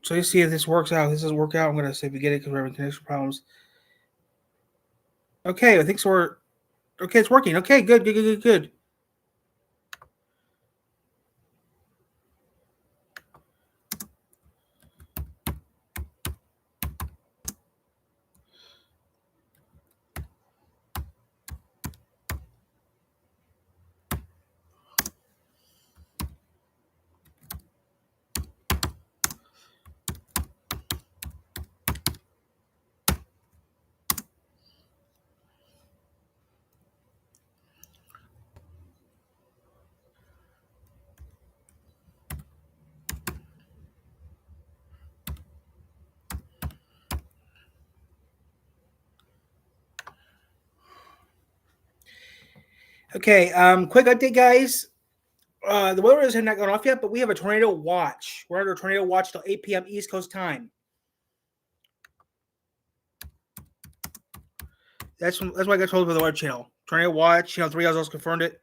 So you see if this works out. If this doesn't work out, I'm going to see if we get it because we're having connection problems. Okay, I think so. Okay, it's working. Okay, good. Okay, quick update, guys. The weather has not gone off yet, but we have a tornado watch. We're under a tornado watch till 8 p.m. East Coast time. That's what I got told by the Weather Channel. Tornado watch, Channel 3 has also confirmed it.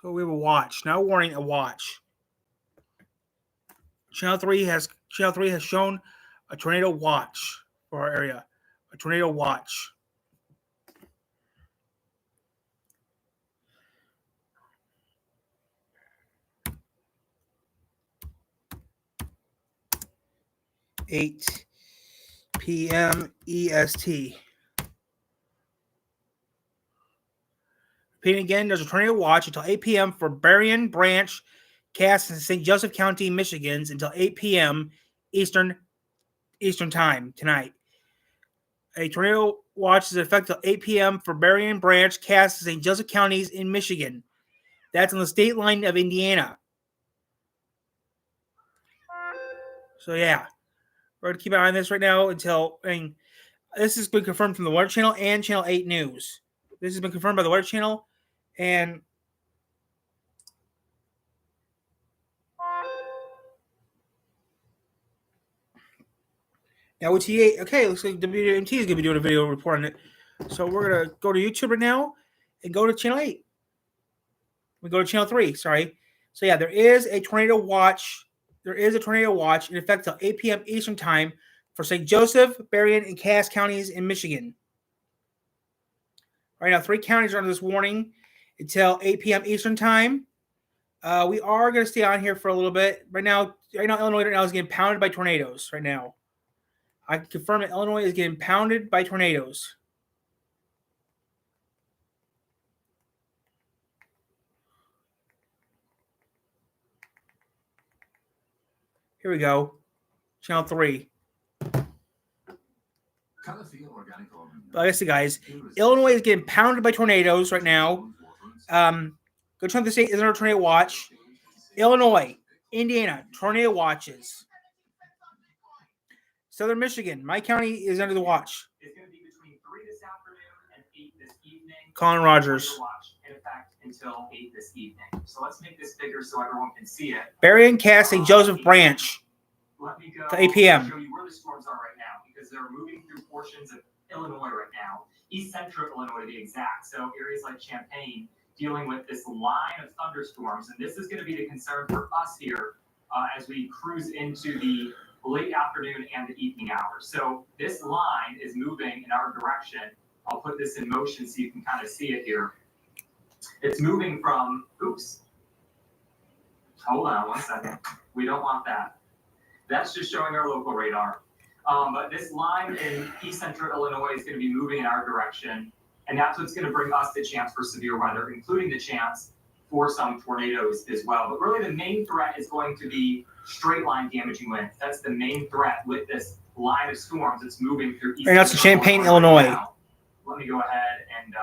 So we have a watch. Now warning, a watch. Channel 3 has shown a tornado watch for our area. A tornado watch. (8 p.m. EST). Repeating again, there's a tornado watch until 8 p.m. for Berrien Branch, Cass, and St. Joseph County, Michigans until 8 p.m. Eastern time tonight. A tornado watch is in effect until 8 p.m. for Berrien Branch, Cass, and St. Joseph counties in Michigan. That's on the state line of Indiana. So yeah, we're going to keep an eye on this right now until, this has been confirmed from the Weather Channel and Channel 8 News. This has been confirmed by the Weather Channel and now with T8. Okay, looks like WMT is going to be doing a video report on it. So we're going to go to YouTube right now and go to Channel 8. We go to Channel 3, sorry. So yeah, there is a tornado watch. There is a tornado watch in effect till 8 p.m. Eastern time for St. Joseph, Berrien, and Cass counties in Michigan. Right now, 3 counties are under this warning until 8 p.m. Eastern time. We are going to stay on here for a little bit. Right now, Illinois right now is getting pounded by tornadoes right now. I can confirm that Illinois is getting pounded by tornadoes. Here we go. Channel 3. Like I said, guys, Illinois is getting pounded by tornadoes right now. Good chunk of the state is under a tornado watch. Illinois, Indiana, tornado watches. Southern Michigan, my county is under the watch. It's going to be between 3 this afternoon and 8 this evening. Colin Rogers. In effect until 8 this evening. So let's make this bigger so everyone can see it. Berrien, Cass, St. Joseph Branch. Let me go to 8 p.m. show you where the storms are right now because they're moving through portions of Illinois right now. East central Illinois to be exact. So areas like Champaign dealing with this line of thunderstorms. And this is going to be the concern for us here as we cruise into the late afternoon and the evening hours. So this line is moving in our direction. I'll put this in motion so you can kind of see it here. It's moving from, oops. Hold on 1 second. We don't want that. That's just showing our local radar. But this line in east central Illinois is going to be moving in our direction. And that's what's going to bring us the chance for severe weather, including the chance for some tornadoes as well. But really the main threat is going to be straight line damaging winds. That's the main threat with this line of storms that's moving through east. Right now it's Champaign, Illinois. Right, let me go ahead and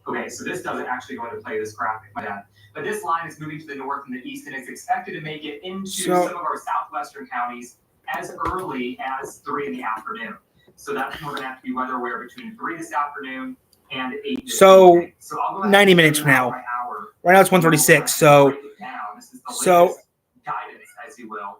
okay, so this doesn't actually go into play this graphic, my bad. But this line is moving to the north and the east, and it's expected to make it into some of our southwestern counties as early as 3 in the afternoon. So that's when we're going to have to be weather aware between 3 this afternoon and 8 this evening. So I'll go ahead 90 minutes from now. Right now it's 1:36. So this is the latest guidance, as you will.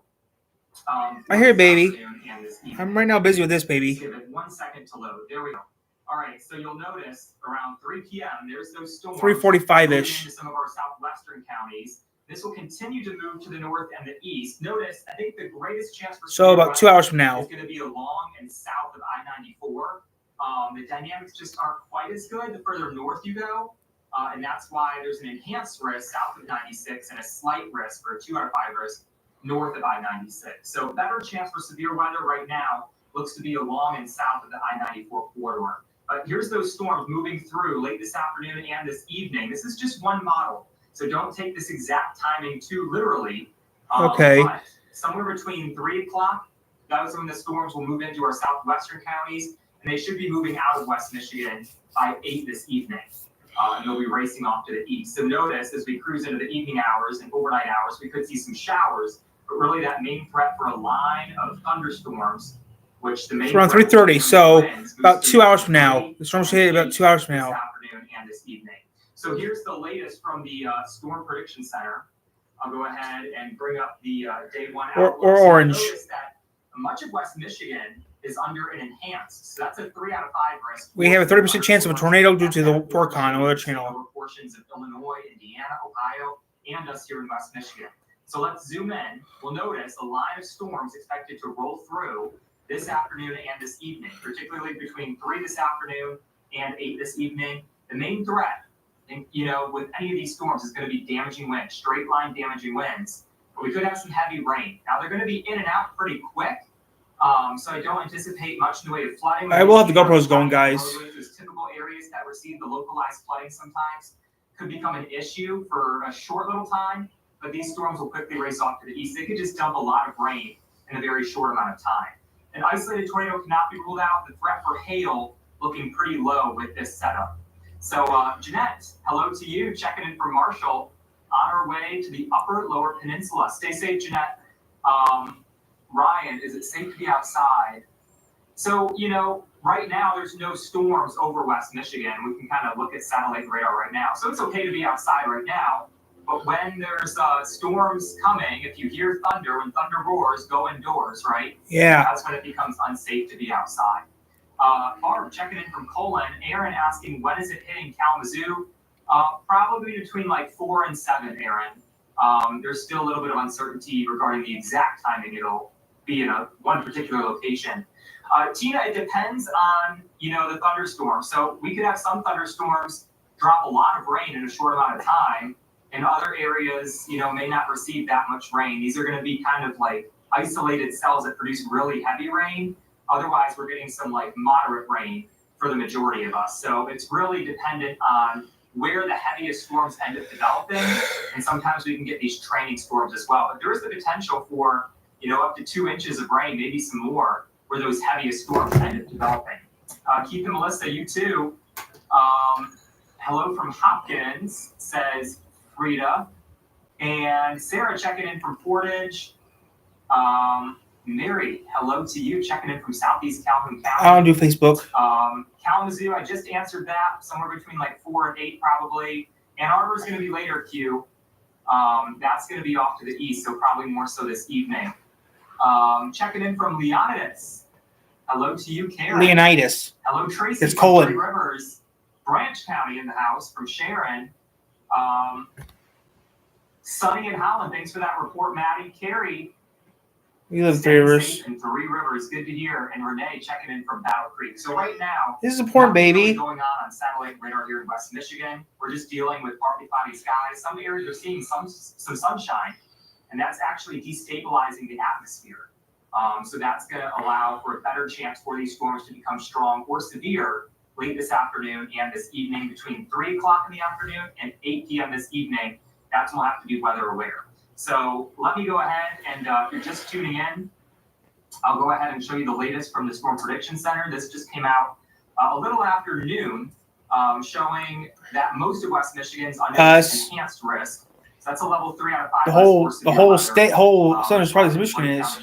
I hear, this baby. afternoon and this evening. I'm right now busy with this, Just baby. give it 1 second to load. There we go. All right, so you'll notice around 3 p.m. there's those storms 3:45-ish. into some of our southwestern counties. This will continue to move to the north and the east. Notice, I think the greatest chance for So about 2 hours from now. is going to be along and south of I-94. The dynamics just aren't quite as good the further north you go, and that's why there's an enhanced risk south of 96 and a slight risk for a 2 out of 5 risk north of I-96. So better chance for severe weather right now looks to be along and south of the I-94 corridor. But here's those storms moving through late this afternoon and this evening. This is just one model, so don't take this exact timing too literally. Okay. But somewhere between 3 o'clock, that is when the storms will move into our southwestern counties, and they should be moving out of West Michigan by 8 this evening. And they'll be racing off to the east. So notice as we cruise into the evening hours and overnight hours, we could see some showers, but really that main threat for a line of thunderstorms, which the main It's around 3:30, so about 2 hours from now. The storm should hit about 2 hours from now. This afternoon and this evening. So here's the latest from the Storm Prediction Center. I'll go ahead and bring up the day one outlook. Or so orange. Notice that much of West Michigan is under an enhanced, so that's a 3 out of 5 risk. We have a 30% chance of a tornado due to the Forecon Weather Channel. Over portions of Illinois, Indiana, Ohio, and us here in West Michigan. So let's zoom in. We'll notice a line of storms expected to roll through this afternoon and this evening, particularly between 3 this afternoon and 8 this evening. The main threat, with any of these storms is going to be damaging winds, straight line damaging winds. But we could have some heavy rain. Now they're going to be in and out pretty quick. So I don't anticipate much in the way of flooding. I will have the GoPros going, guys. Those typical areas that receive the localized flooding sometimes could become an issue for a short little time, but these storms will quickly race off to the east. They could just dump a lot of rain in a very short amount of time. An isolated tornado cannot be ruled out. The threat for hail looking pretty low with this setup. So Jeanette, hello to you, checking in from Marshall on our way to the upper lower peninsula. Stay safe, Jeanette. Ryan, is it safe to be outside? So, right now there's no storms over West Michigan. We can kind of look at satellite radar right now. So it's okay to be outside right now. But when there's storms coming, if you hear thunder, when thunder roars, go indoors, right? Yeah. That's when it becomes unsafe to be outside. Barb checking in from Colon. Aaron asking, when is it hitting Kalamazoo? Probably between like 4 and 7, Aaron. There's still a little bit of uncertainty regarding the exact timing it'll be in one particular location. Tina, it depends on, the thunderstorm. So we could have some thunderstorms drop a lot of rain in a short amount of time, and other areas, may not receive that much rain. These are going to be kind of like isolated cells that produce really heavy rain. Otherwise, we're getting some like moderate rain for the majority of us. So it's really dependent on where the heaviest storms end up developing. And sometimes we can get these training storms as well. But there is the potential for, up to 2 inches of rain, maybe some more, where those heaviest storms end up developing. Keith and Melissa, you too. Hello from Hopkins, says Frida. And Sarah checking in from Portage. Mary, hello to you, checking in from Southeast Calhoun County. I don't do Facebook. Kalamazoo, I just answered that, somewhere between like 4 and 8 probably. Ann Arbor is going to be later, Q. That's going to be off to the east, so probably more so this evening. Checking in from Leonidas. Hello to you, Karen. Leonidas. Hello, Tracy. It's Colin. Three Rivers, Branch County in the house from Sharon. Sunny in Holland, thanks for that report, Maddie. Carrie. We live in Three Rivers. And Three Rivers, good to hear. And Renee checking in from Battle Creek. So right now, this is important, baby. Really going on satellite radar here in West Michigan. We're just dealing with partly cloudy skies. Some areas are seeing some sunshine, and that's actually destabilizing the atmosphere. So that's going to allow for a better chance for these storms to become strong or severe late this afternoon and this evening, between 3 o'clock in the afternoon and 8 p.m. this evening. That's when we'll have to be weather aware. So let me go ahead and if you're just tuning in, I'll go ahead and show you the latest from the Storm Prediction Center. This just came out a little after noon, showing that most of West Michigan's under enhanced risk. So that's a level 3 out of 5. The whole southern part of Michigan is.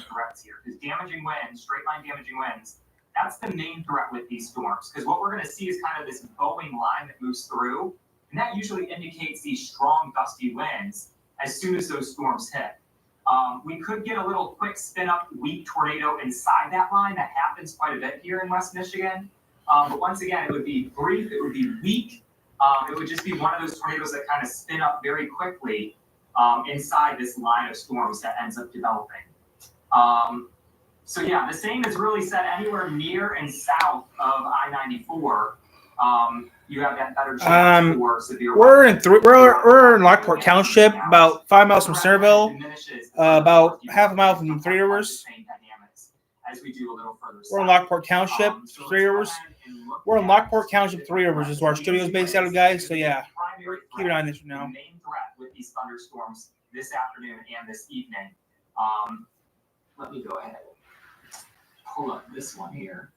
Because damaging winds, straight line damaging winds, that's the main threat with these storms. Because what we're going to see is kind of this bowing line that moves through, and that usually indicates these strong gusty winds as soon as those storms hit. We could get a little quick spin up weak tornado inside that line. That happens quite a bit here in West Michigan. But once again, it would be brief, it would be weak. It would just be one of those tornadoes that kind of spin up very quickly inside this line of storms that ends up developing. So yeah, the same is really said anywhere near and south of I-94. You have that better chance for severe weather. We're in Lockport Township, about 5 miles from Centerville, about half a mile from Three Rivers. We're in Lockport Township, Three Rivers. We're in Lockport Township, Three Rivers is where our studio is based out of, guys. So yeah, keep an eye on this for now. The main threat with these thunderstorms this afternoon and this evening. Let me go ahead and pull up this one here,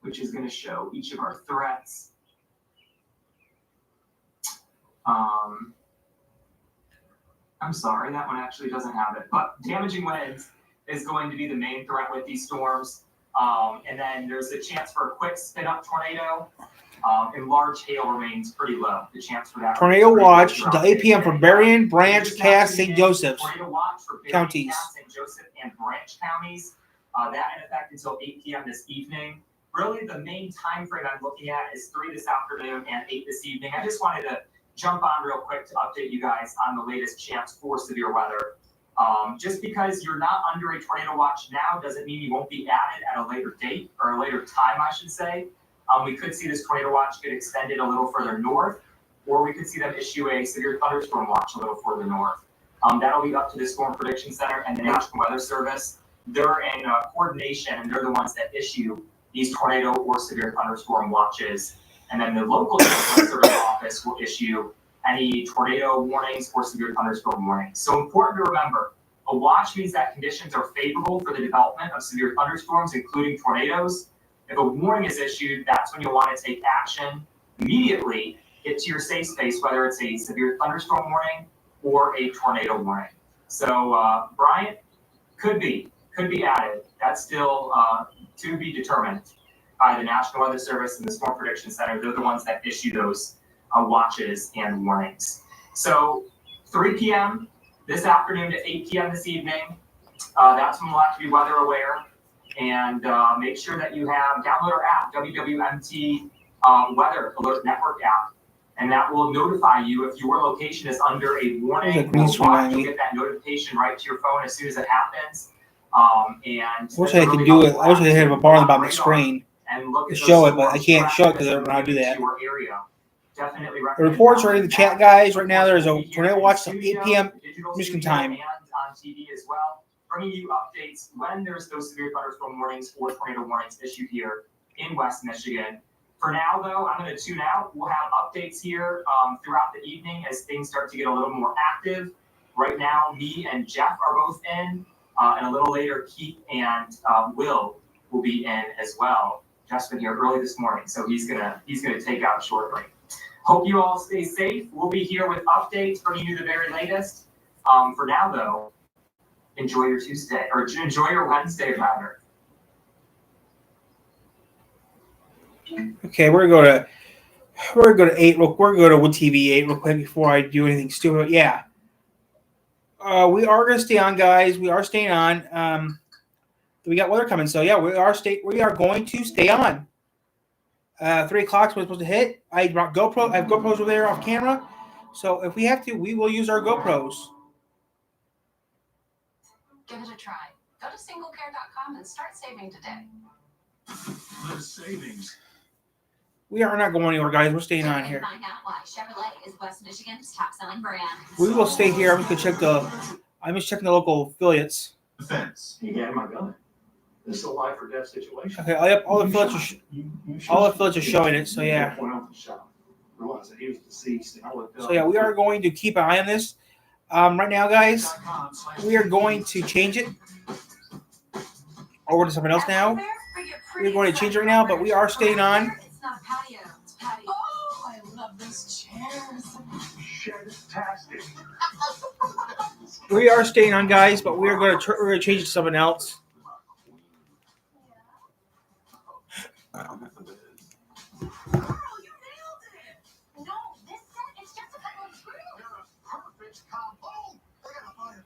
which is going to show each of our threats. I'm sorry, that one actually doesn't have it. But damaging winds is going to be the main threat with these storms. And then there's a chance for a quick spin-up tornado. And large hail remains pretty low. The chance for that. Tornado watch until 8 p.m. for Berrien, Branch, Cass, St. Joseph's counties. St. Joseph and Branch counties. That in effect until 8 p.m. this evening. Really, the main time frame I'm looking at is 3 this afternoon and 8 this evening. I just wanted to jump on real quick to update you guys on the latest chance for severe weather. Just because you're not under a tornado watch now doesn't mean you won't be added at a later date, or a later time, I should say. We could see this tornado watch get extended a little further north, or we could see them issue a severe thunderstorm watch a little further north. That'll be up to the Storm Prediction Center and the National Weather Service. They're in coordination, and they're the ones that issue these tornado or severe thunderstorm watches. And then the local National Weather Service office will issue any tornado warnings or severe thunderstorm warnings. So important to remember, a watch means that conditions are favorable for the development of severe thunderstorms, including tornadoes. If a warning is issued, that's when you'll want to take action immediately, get to your safe space, whether it's a severe thunderstorm warning or a tornado warning. So Bryant could be added. That's still to be determined by the National Weather Service and the Storm Prediction Center. They're the ones that issue those watches and warnings. So 3 p.m. this afternoon to 8 p.m. this evening, that's when we'll have to be weather aware. And make sure that you download our app, WWMT Weather Alert Network app. And that will notify you if your location is under a warning or watch. You'll get that notification right to your phone as soon as it happens. And I wish I could do it. I wish I had a bar on the bottom of the screen to show it, but I can't show it because I don't know how to do that. The reports are in the chat, guys. Right now, there's a tornado watch till 8 p.m. Michigan time. And on TV as well, bringing you updates when there's those severe thunderstorm warnings or tornado warnings issued here in West Michigan. For now, though, I'm going to tune out. We'll have updates here throughout the evening as things start to get a little more active. Right now, me and Jeff are both in, and a little later, Keith and Will be in as well. Jeff's been here early this morning, so he's gonna take out shortly. Hope you all stay safe. We'll be here with updates, bringing you the very latest. For now, though, enjoy your Tuesday, or enjoy your Wednesday, rather. Okay, we're gonna go to 8. We're gonna go to Wood TV 8 real quick before I do anything stupid. Yeah, we are gonna stay on, guys. We are staying on. We got weather coming, so yeah, we are going to stay on. 3 o'clock is when we're supposed to hit. I brought GoPro. I have GoPros over there off camera, so if we have to, we will use our GoPros. Give it a try. Go to singlecare.com and start saving today. The savings. We are not going anywhere, guys. We're staying on here. Find out why Chevrolet is West Michigan's top-selling brand. We will stay here. I'm just checking the local affiliates. Defense. You got my gun. This is a life or death situation. Okay, all the affiliates are showing it. So yeah. Realized that he was deceased, and I looked up. So yeah, we are going to keep an eye on this. Right now, guys, we are going to change it over to something else now. We're going to change it right now, but we are staying on. It's not a patio, it's patio. Oh, I love those chairs. Fantastic. We are staying on, guys, but we're going to change it to something else. Girl, you nailed it. No, this set is just a couple of screws. Perfect combo. I gotta find it.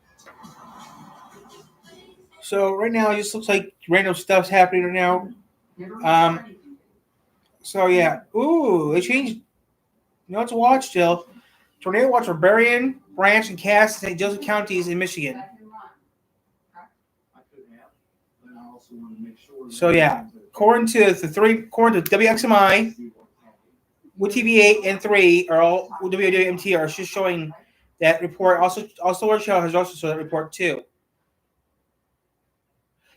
So right now, it just looks like random stuff's happening right now. So yeah, ooh, they changed. You know what to watch still? Tornado watch for Berrien, Branch, and Cass in St. Joseph counties in Michigan. I could have, but I also want to make sure. So yeah, according to WXMI, WTV8 and 3 are all WWMT are just showing that report. Also World Show has also shown that report too.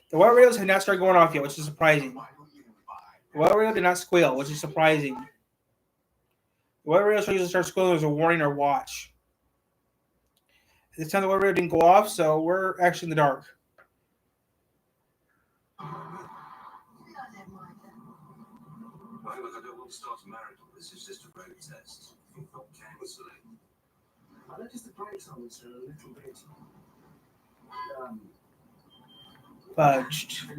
The weather radios have not started going off yet, which is surprising. The weather radio did not squeal, which is surprising. The weather radio usually starts squealing as a warning or watch. At this time, the weather radio didn't go off, so we're actually in the dark. Right, look, I don't want to start a marathon. This is just a road test. Not cancelling. I noticed the brakes on this are a little bit Fudged.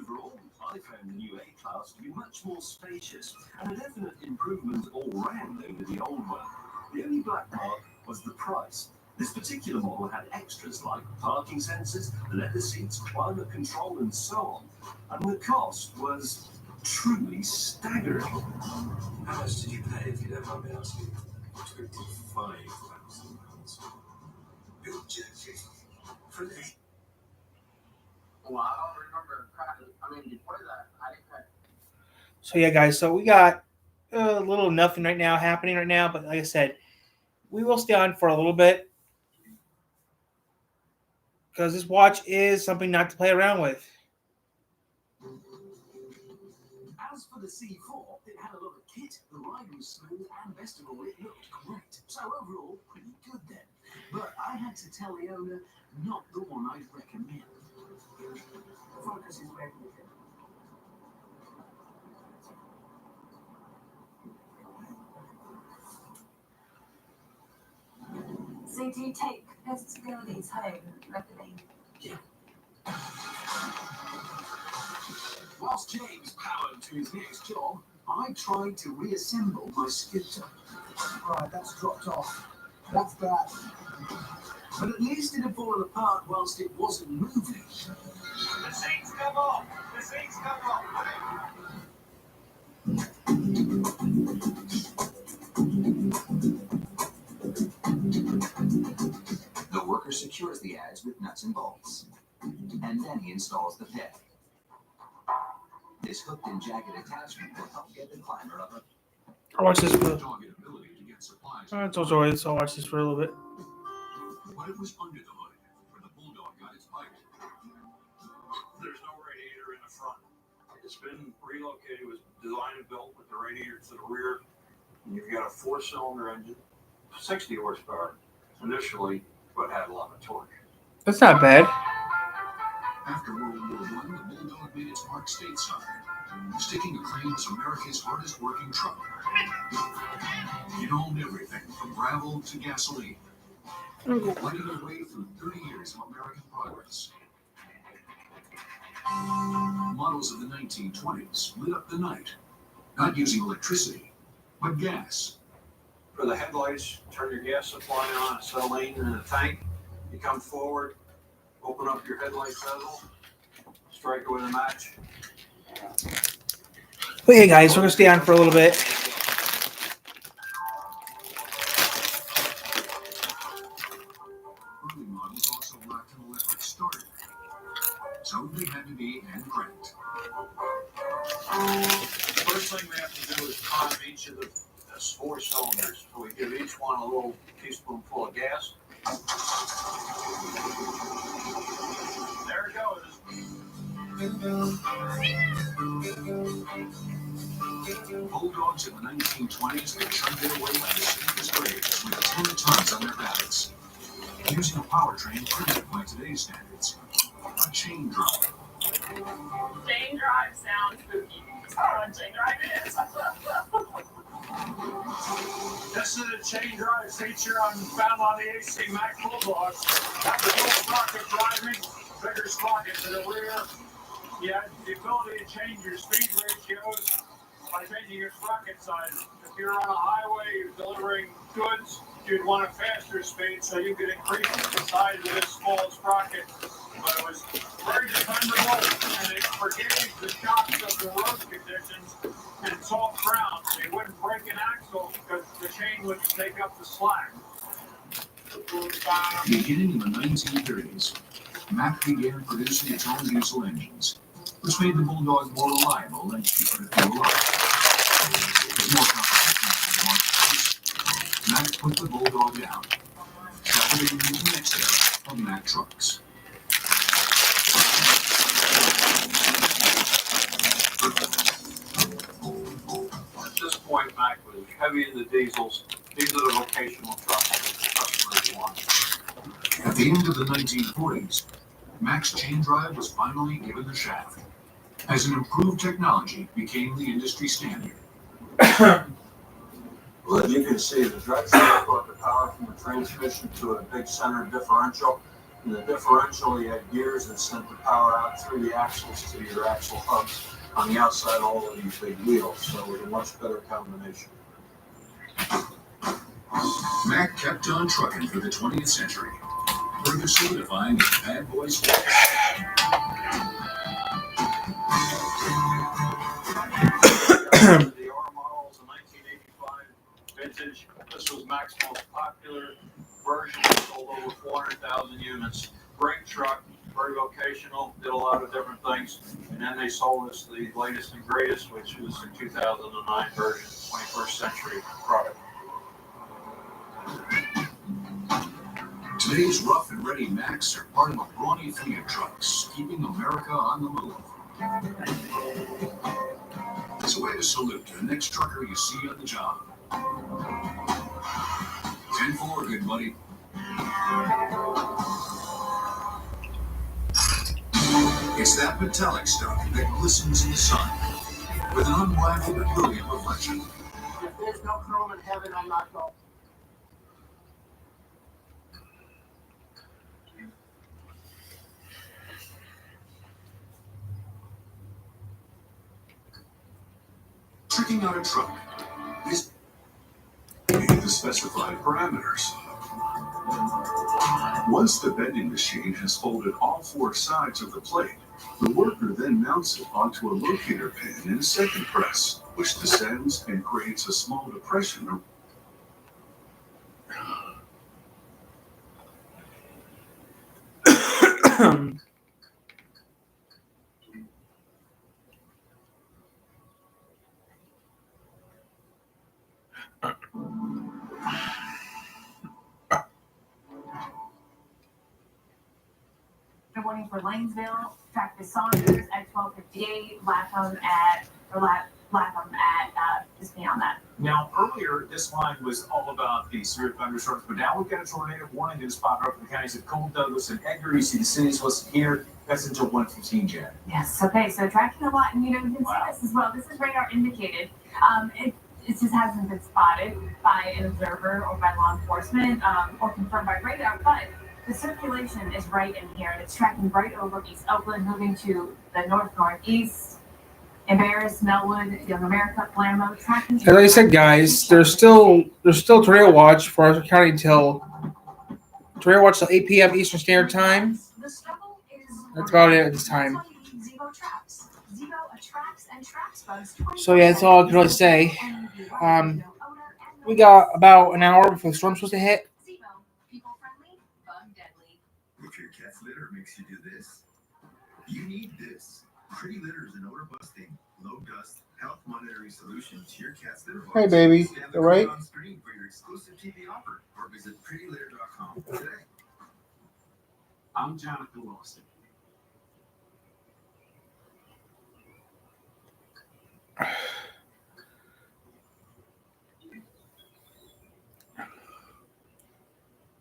Overall, I found the new A-Class to be much more spacious and a definite improvement all round over the old one. The only black mark was the price. This particular model had extras like parking sensors, leather seats, climate control, and so on. And the cost was truly staggering. How much did you pay, if you don't mind me asking? £25,000. You're joking. For this? Well, I don't remember. I mean, before that, I didn't. So yeah, guys. So we got a little nothing right now happening right now, but like I said, we will stay on for a little bit because this watch is something not to play around with. As for the C4, it had a lot of kit, the ride was smooth, and best of all, it looked great. So overall, pretty good then. But I had to tell the owner, not the one I'd recommend. Focus is very good. So do you take these home regularly? Whilst James powered to his next job, I tried to reassemble my scooter. Right, that's dropped off. That's bad. But at least it had fallen apart whilst it wasn't moving. The seats come off! The seats come off! The worker secures the adze with nuts and bolts, and then he installs the pit. This hooked and jagged attachment will help get the climber up. I'll watch this for. Dogged ability to get supplies. It's also alright, so I'll watch this for a little bit. But it was under the hood, where the Bulldog got its bite. There's no radiator in the front. It's been relocated, it was designed and built with the radiator to the rear. And you've got a 4-cylinder engine, 60 horsepower initially, but had a lot of torque. That's not bad. After World War I, the Bulldog made its mark stateside, staking a claim as America's hardest working truck. It owned everything from gravel to gasoline, leading the way through 30 years of American progress. Models of the 1920s lit up the night, not using electricity, but gas. For the headlights, turn your gas supply on, acetylene in a tank. You come forward, open up your headlight bezel, strike it with a match. But hey, guys, we're gonna stay on for a little bit. Early models also lacked an electric starter, so they had to be hand cranked. First thing we have to do is prime each of the 4 cylinders. So we give each one a little teaspoonful of gas. There it goes. Bulldogs in the 1920s could chug their way like the safest grades with 10 tons on their backs, using a powertrain primitive by today's standards, a chain drive. Chain drive sounds spooky. That's not what chain drive is. This is a chain drive feature found on the AC Mac Bulldogs. Have the dual sprocket driving, bigger sprocket to the rear. You have the ability to change your speed ratios by changing your sprocket size. If you're on a highway, you're delivering goods, you'd want a faster speed so you could increase the size of this small sprocket. But it was very dependable, and it forgave the shocks of the road conditions and soft ground. They wouldn't break an axle because the chain would take up the slack. Beginning in the 1930s, Mack began producing its own diesel engines, which made the Bulldog more reliable and cheaper to fuel up. With more competition in the marketplace, Mack put the Bulldog down, shepherding into the next era of Mack trucks. At this point, Mack was heavy in the diesels. These are the vocational trucks customers want. At the end of the 1940s, Mack's chain drive was finally given the shaft, as an improved technology became the industry standard. Well, as you can see, the drive shaft brought the power from the transmission to a big center differential. In the differential, you had gears that sent the power out through the axles to your axle hubs on the outside of all of these big wheels. So it was a much better combination. Mack kept on trucking for the 20th century, further solidifying its bad boy status. The R model is a 1985 vintage. This was Mack's most popular version. It sold over 400,000 units. Great truck, very vocational, did a lot of different things. And then they sold us the latest and greatest, which was the 2009 version, 21st century product. Today's rough and ready Macks are part of a brawny fleet of trucks, keeping America on the move. It's a way to salute to the next trucker you see on the job. 10-4, good buddy. It's that metallic stuff that glistens in the sun with an unrivaled and brilliant reflection. If there's no chrome in heaven, I'm not going. Tricking out a truck is meeting the specified parameters. Once the bending machine has folded all four sides of the plate, the worker then mounts it onto a locator pin in a second press, which descends and creates a small depression. Good morning for Lanesville, track to Saunders at 12:58, Latham at just beyond that. Now, earlier, this line was all about the severe thunderstorms, but now we've got a tornado warning that is popping up in the counties of Cole, Douglas, and Edgar. You see the cities listed here. That's until 1:15, Jen. Yes, okay, so tracking a lot, and you can see this as well. This is radar indicated. It just hasn't been spotted by an observer or by law enforcement or confirmed by radar, but the circulation is right in here, and it's tracking right over East Oakland, moving to the northeast. Embarrassed, Melwood, Young America, Palermo, tracking. As I said, guys, there's still tornado watch for our county till 8 p.m. Eastern Standard Time. That's about it at this time. So yeah, that's all I can really say. We got about an hour before the storm's supposed to hit. If your cat's litter makes you do this, you need this. Pretty Litters and odor busting, low dust, health monitoring solutions to your cat's litter box. Hey, baby. Scan the All right? code on screen for your exclusive TV offer or visit prettylitter.com today. I'm Jonathan Wilson.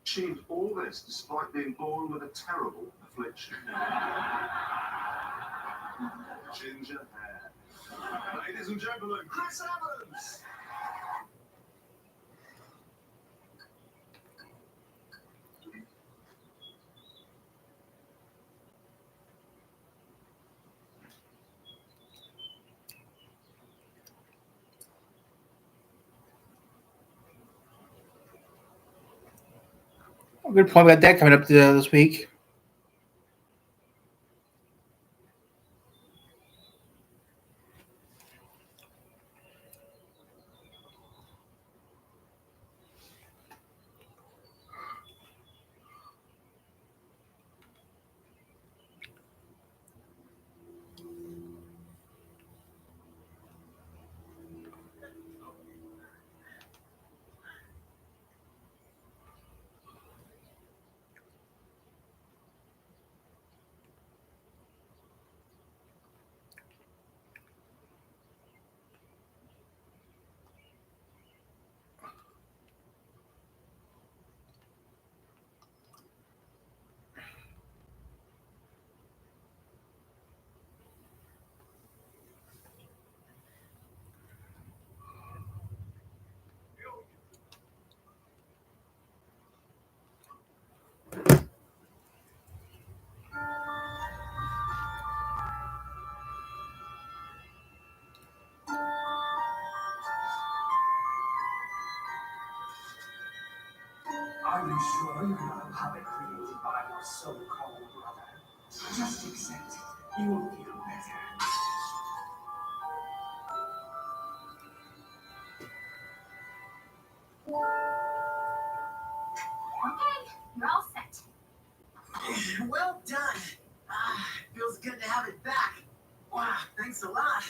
Achieved all this despite being born with a terrible affliction. Ginger hair. Ladies and gentlemen, Chris Evans! Good point about that coming up this week. Are you sure you're not a puppet created by your so-called brother? Just accept it. You will feel better. Okay, you're all set. Well done. Feels good to have it back. Wow, thanks a lot.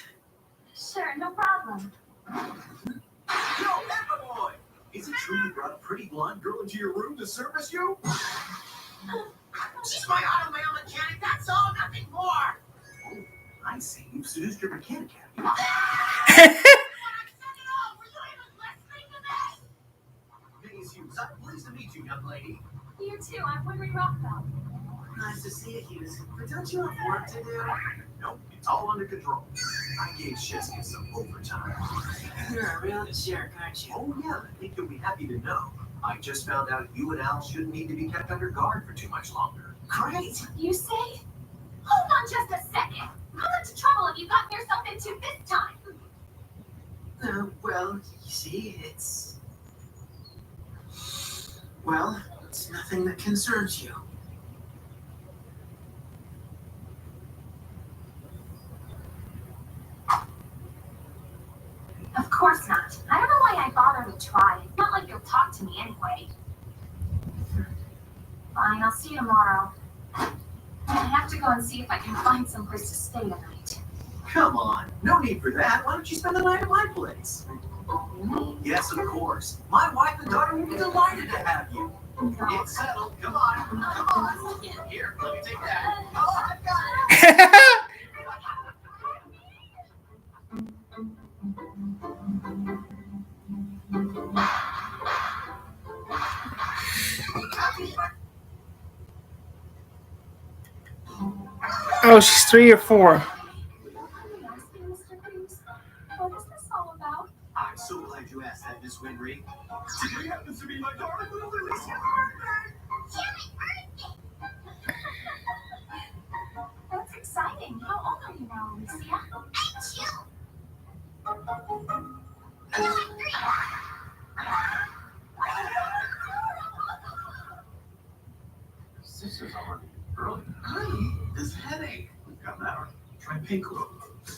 Sure, no problem. Yo, Boy! Is it true you brought a pretty blonde girl into your room to service you? She's my auto mail mechanic, that's all, nothing more. Oh, I see. You've seduced your mechanic, have you? Miss Hughes, I'm pleased to meet you, young lady. You too, I'm Winry Rockbell. Nice to see you, Hughes. But don't you have work to do? Nope, it's all under control. I gave Chesky some overtime. You're a real jerk, aren't you? Oh, yeah, I think you'll be happy to know. I just found out you and Al shouldn't need to be kept under guard for too much longer. Great! You say? Hold on just a second. How much trouble have you gotten yourself into this time? Well, you see, it's... Well, it's nothing that concerns you. Of course not. I don't know why I bother to try. It's not like you'll talk to me anyway. Fine, I'll see you tomorrow. I have to go and see if I can find some place to stay tonight. Come on, no need for that. Why don't you spend the night at my place? Me? Yes, of course. My wife and daughter will be delighted to have you. No. It's settled. Come on. Come on. Here, let me take that. Oh, I've got it. Oh, she's 3 or 4. What is this all about? I'm so glad you asked that, Miss Winry. Today happens to be my darling little Lily's That's exciting. How old are you now, Alicia? This is already early. Honey, this headache. Got that? Try Payquil.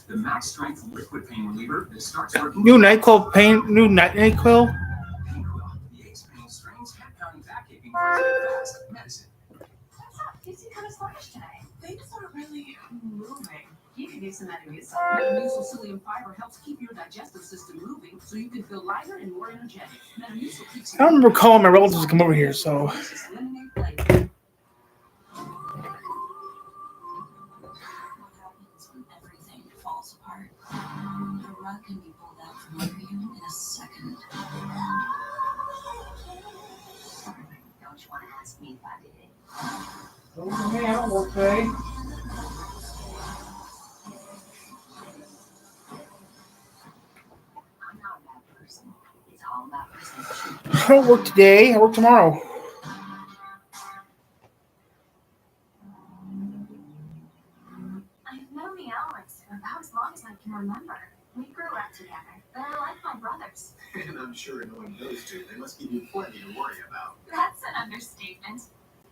The max strength liquid pain reliever that starts working. New NyQuil pain. New NyQuil. Payquil, the ace pain strains head pounding backache fast medicine. What's up? You seem kind of sluggish today. Things aren't really moving. You can use some Metamucil. Metamucil psyllium fiber helps keep your digestive system moving so you can feel lighter and more energetic. Metamucil keeps I don't remember calling my relatives to come over here, so. lemonade flavor. What happens when everything falls apart? The rug can be pulled out from under you in a second. Don't you want to ask me if I did it? Okay, I don't work today. I'm not a bad person. It's all about perception. I don't work today. I work tomorrow. I've known the Alricks for about as long as I can remember. We grew up together, but I like my brothers. And I'm sure knowing those two, they must give you plenty to worry about. That's an understatement.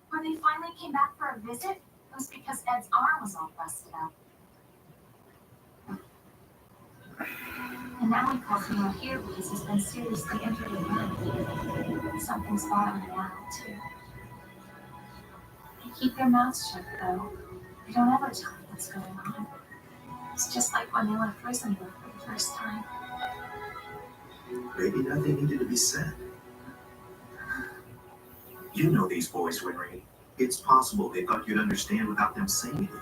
When they finally came back for a visit, it was because Ed's arm was all busted up. And now he calls me out here because he's been seriously injured in work. Something's bothering him now, too. They keep their mouths shut, though. They don't ever tell me what's going on. It's just like when they left Rosenberg for the first time. Maybe nothing needed to be said. You know these boys, Winry. It's possible they thought you'd understand without them saying anything.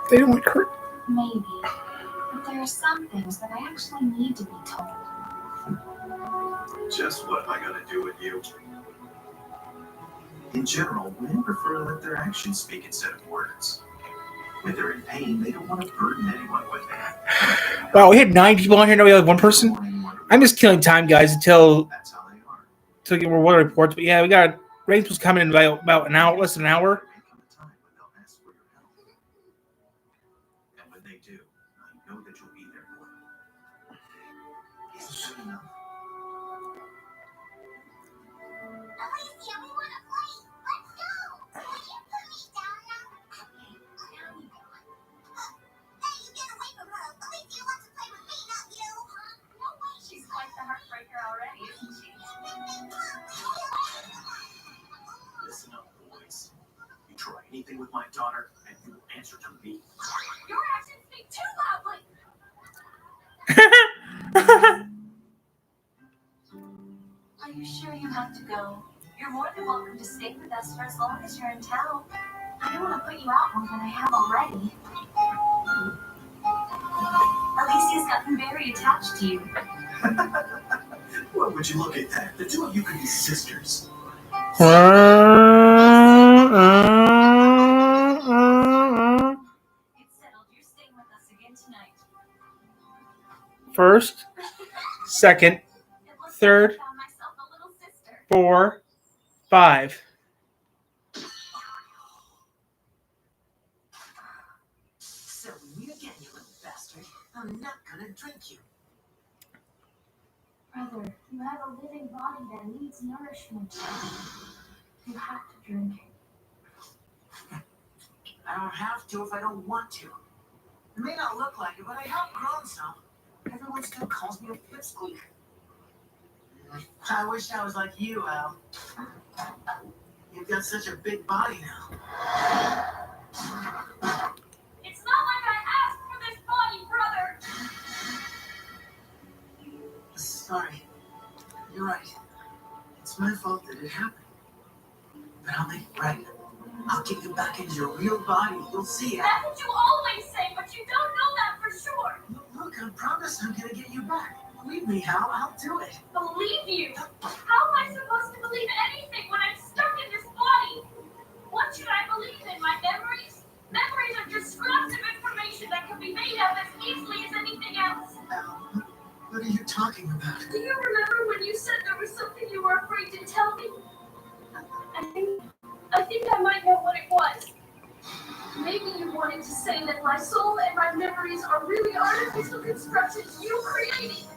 They don't like Kurt. Maybe. But there are some things that I actually need to be told. Just what am I going to do with you? In general, men prefer to let their actions speak instead of words. When they're in pain, they don't want to burden anyone with that. Wow, we had 9 people on here, now we have 1 person. I'm just killing time, guys, until That's how they are. we get more weather reports. But yeah, we got ratings was coming in about an hour, less than an hour. There may come a time when they'll ask for your help. And when they do, I know that you'll be there for them. Isn't that enough? Alicia, we want to play. Let's go. Can you put me down now? Now you go. Hey, you get away from her. Alicia wants to play with me, not you. No way. She's quite the heartbreaker already, isn't she? Listen up, boys. You try anything with my daughter, and you will answer to me. Your actions speak too loudly. Are you sure you have to go? You're more than welcome to stay with us for as long as you're in town. I don't want to put you out more than I have already. Alicia's gotten very attached to you. Well, would you look at that? The two of you could be sisters. It's settled. You're staying with us again tonight. First, second, It looks third, like I found myself a little sister. 4, 5. So me again, you little bastard. I'm not gonna drink you. Brother, you have a living body that needs nourishment. You have to drink it. I don't have to if I don't want to. It may not look like it, but I have grown some. Everyone still calls me a pipsqueak. I wish I was like you, Al. You've got such a big body now. It's not like I asked for this body, brother. Sorry. You're right. It's my fault that it happened. But I'll make it right. I'll get you back into your real body. You'll see it. That's what you always say, but you don't know that for sure. Look, I promise I'm gonna get you back. Believe me, Hal, I'll do it. Believe you? How am I supposed to believe anything when I'm stuck in this body? What should I believe in? My memories? Memories are just scraps of information that can be made up as easily as anything else. Al, what are you talking about? Do you remember when you said there was something you were afraid to tell me? I think I might know what it was. Maybe you wanted to say that my soul and my memories are really artificial constructions you created.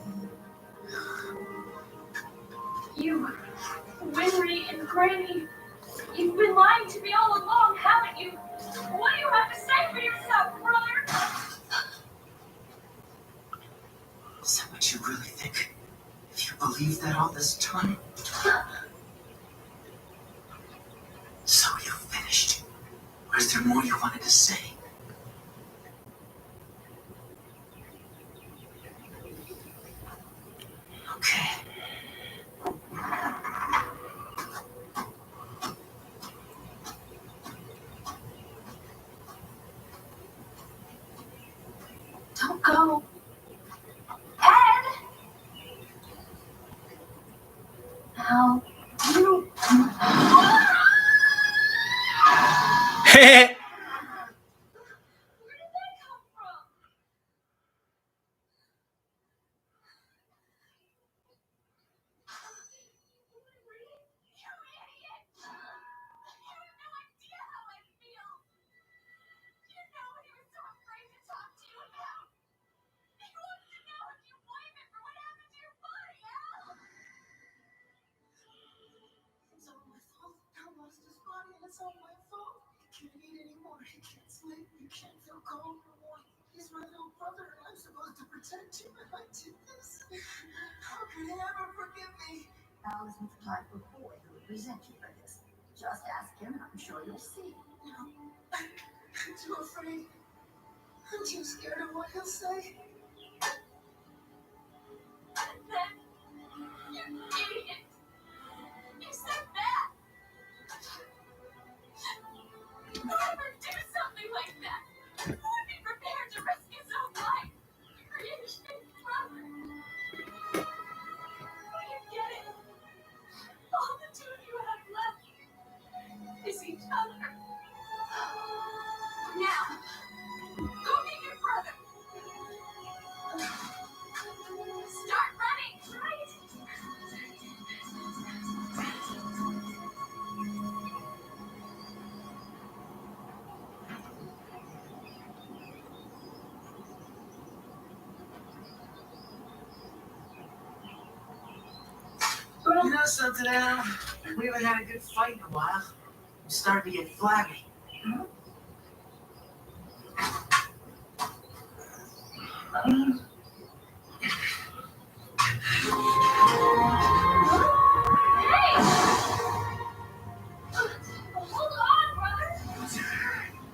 You, Winry and Granny, you've been lying to me all along, haven't you? What do you have to say for yourself, brother? Is that what you really think? If you believe that all this time? So you finished? Or is there more you wanted to say? Okay. Don't go. Ed! How you... Where did that come from? You idiot! You have no idea how I feel. You know he was so afraid to talk to you It's all my fault. He can't eat anymore. He can't sleep. He can't feel cold no more. He's my little brother, and I'm supposed to protect him, and I did this. How could he ever forgive me? Al isn't the type of boy who would resent you for this. Just ask him, and I'm sure you'll see. No, I'm too afraid. I'm too scared of what he'll say. You idiot! You said that! Who would ever do something like that? Who would be prepared to risk his own life to create a big brother? Do you get it? All the two of you have left is each other. Now, go get your brother. Start running, right? You know something, Al? We haven't had a good fight in a while. I'm starting to get flabby. Hey! Hold on, brother!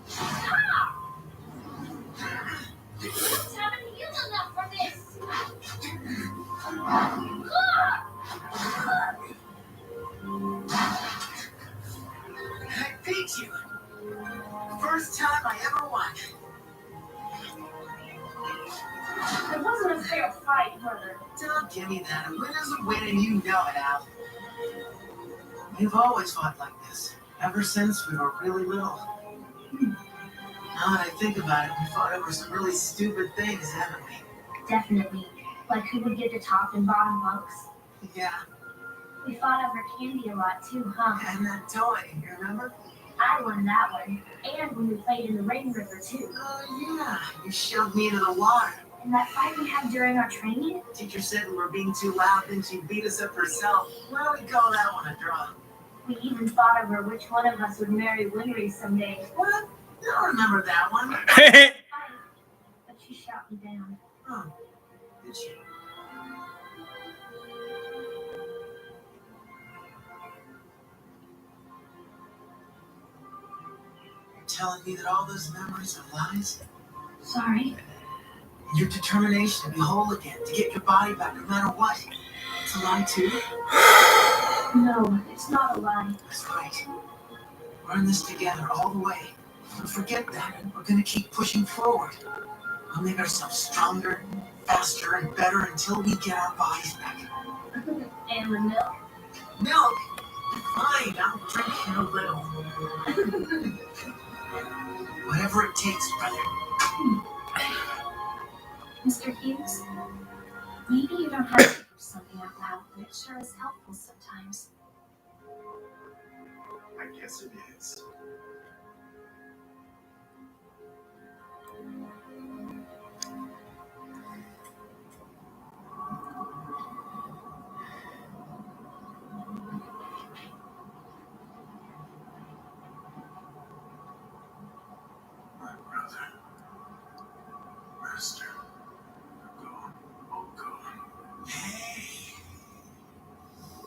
Stop! You just haven't healed enough for this! I beat you. First time I ever won. It wasn't a fair fight, brother. Don't give me that. A win is a win, and you know it, Al. We've always fought like this, ever since we were really little. Now that I think about it, we fought over some really stupid things, haven't we? Definitely. Like who would get the top and bottom bunks? Yeah, We fought over candy a lot too, huh? and that toy, you remember? I won that one. And when we played in the rain river too. Oh, yeah. You shoved me into the water. And that fight we had during our training? Teacher said we were being too loud, then she beat us up herself. Well, we call that one a draw. We even fought over which one of us would marry Winry someday. What? I don't remember that one. But she shot me down. Oh, did she? You're telling me that all those memories are lies? Sorry. Your determination to be whole again, to get your body back no matter what. It's a lie too? No, it's not a lie. That's right. We're in this together all the way. Don't forget that. We're gonna keep pushing forward. We'll make ourselves stronger, faster, and better until we get our bodies back. And the milk? Milk? Fine, I'll drink in a little. Whatever it takes, brother. Mr. Hughes, maybe you don't have to do something out loud, but it sure is helpful sometimes. I guess it is. My brother, Master, they're gone, all gone. Hey!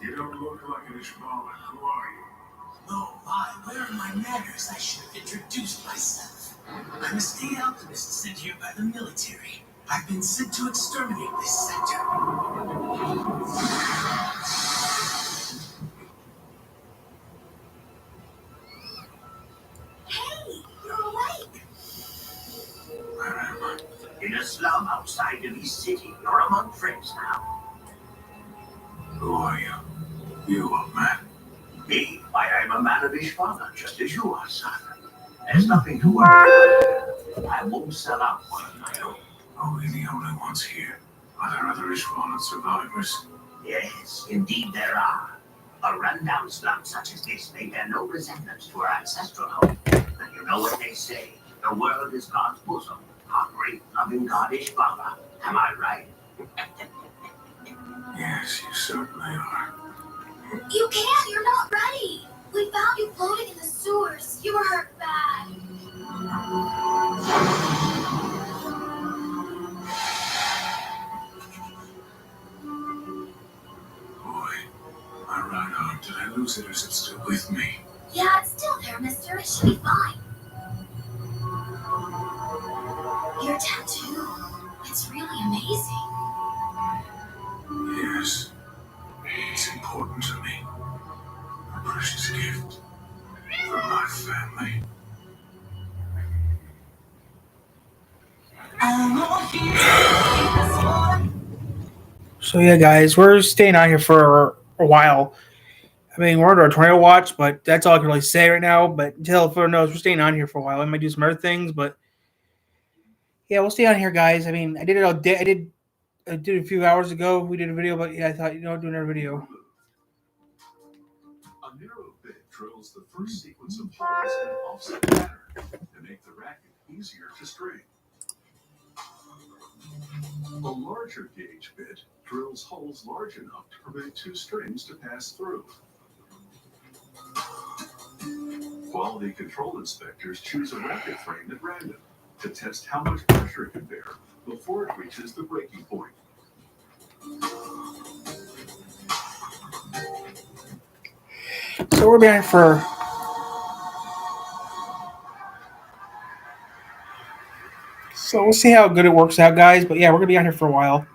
You don't look like an Ishmael. Who are you? Oh my, where are my manners? I should have introduced myself. I'm a state alchemist sent here by the military. I've been sent to exterminate this sector. Hey, you're awake! Where am I? In a slum outside of East City, you're among friends now. Who are you? You, old man. Me? Why, I'm a man of Ishvana, just as you are, son. There's nothing to worry about. I won't sell out one of my own. Are we the only ones here? Are there other Ishmael survivors? Yes, indeed there are. A rundown slum such as this may bear no resemblance to our ancestral home. And you know what they say, the world is God's bosom. Our great loving God Ishvana. Am I right? Yes, you certainly are. You can't, you're not ready! We found you floating in the sewer. considers it still with me. Yeah, it's still there, mister. It should be fine. Your tattoo. It's really amazing. Yes. It's important to me. A precious gift from my family. So yeah, guys, we're staying out here for a while. I mean, we're under a tornado watch, but that's all I can really say right now. But until further knows, we're staying on here for a while. I might do some other things, but yeah, we'll stay on here, guys. I mean, I did it all day. I did a few hours ago. We did a video, but yeah, I thought, do another video. A narrow bit drills the first sequence of holes in an offset pattern to make the racket easier to string. A larger gauge bit drills holes large enough to permit two strings to pass through. Quality control inspectors choose a racket frame at random to test how much pressure it can bear before it reaches the breaking point. So we're behind for. So we'll see how good it works out, guys. But yeah, we're gonna be on here for a while.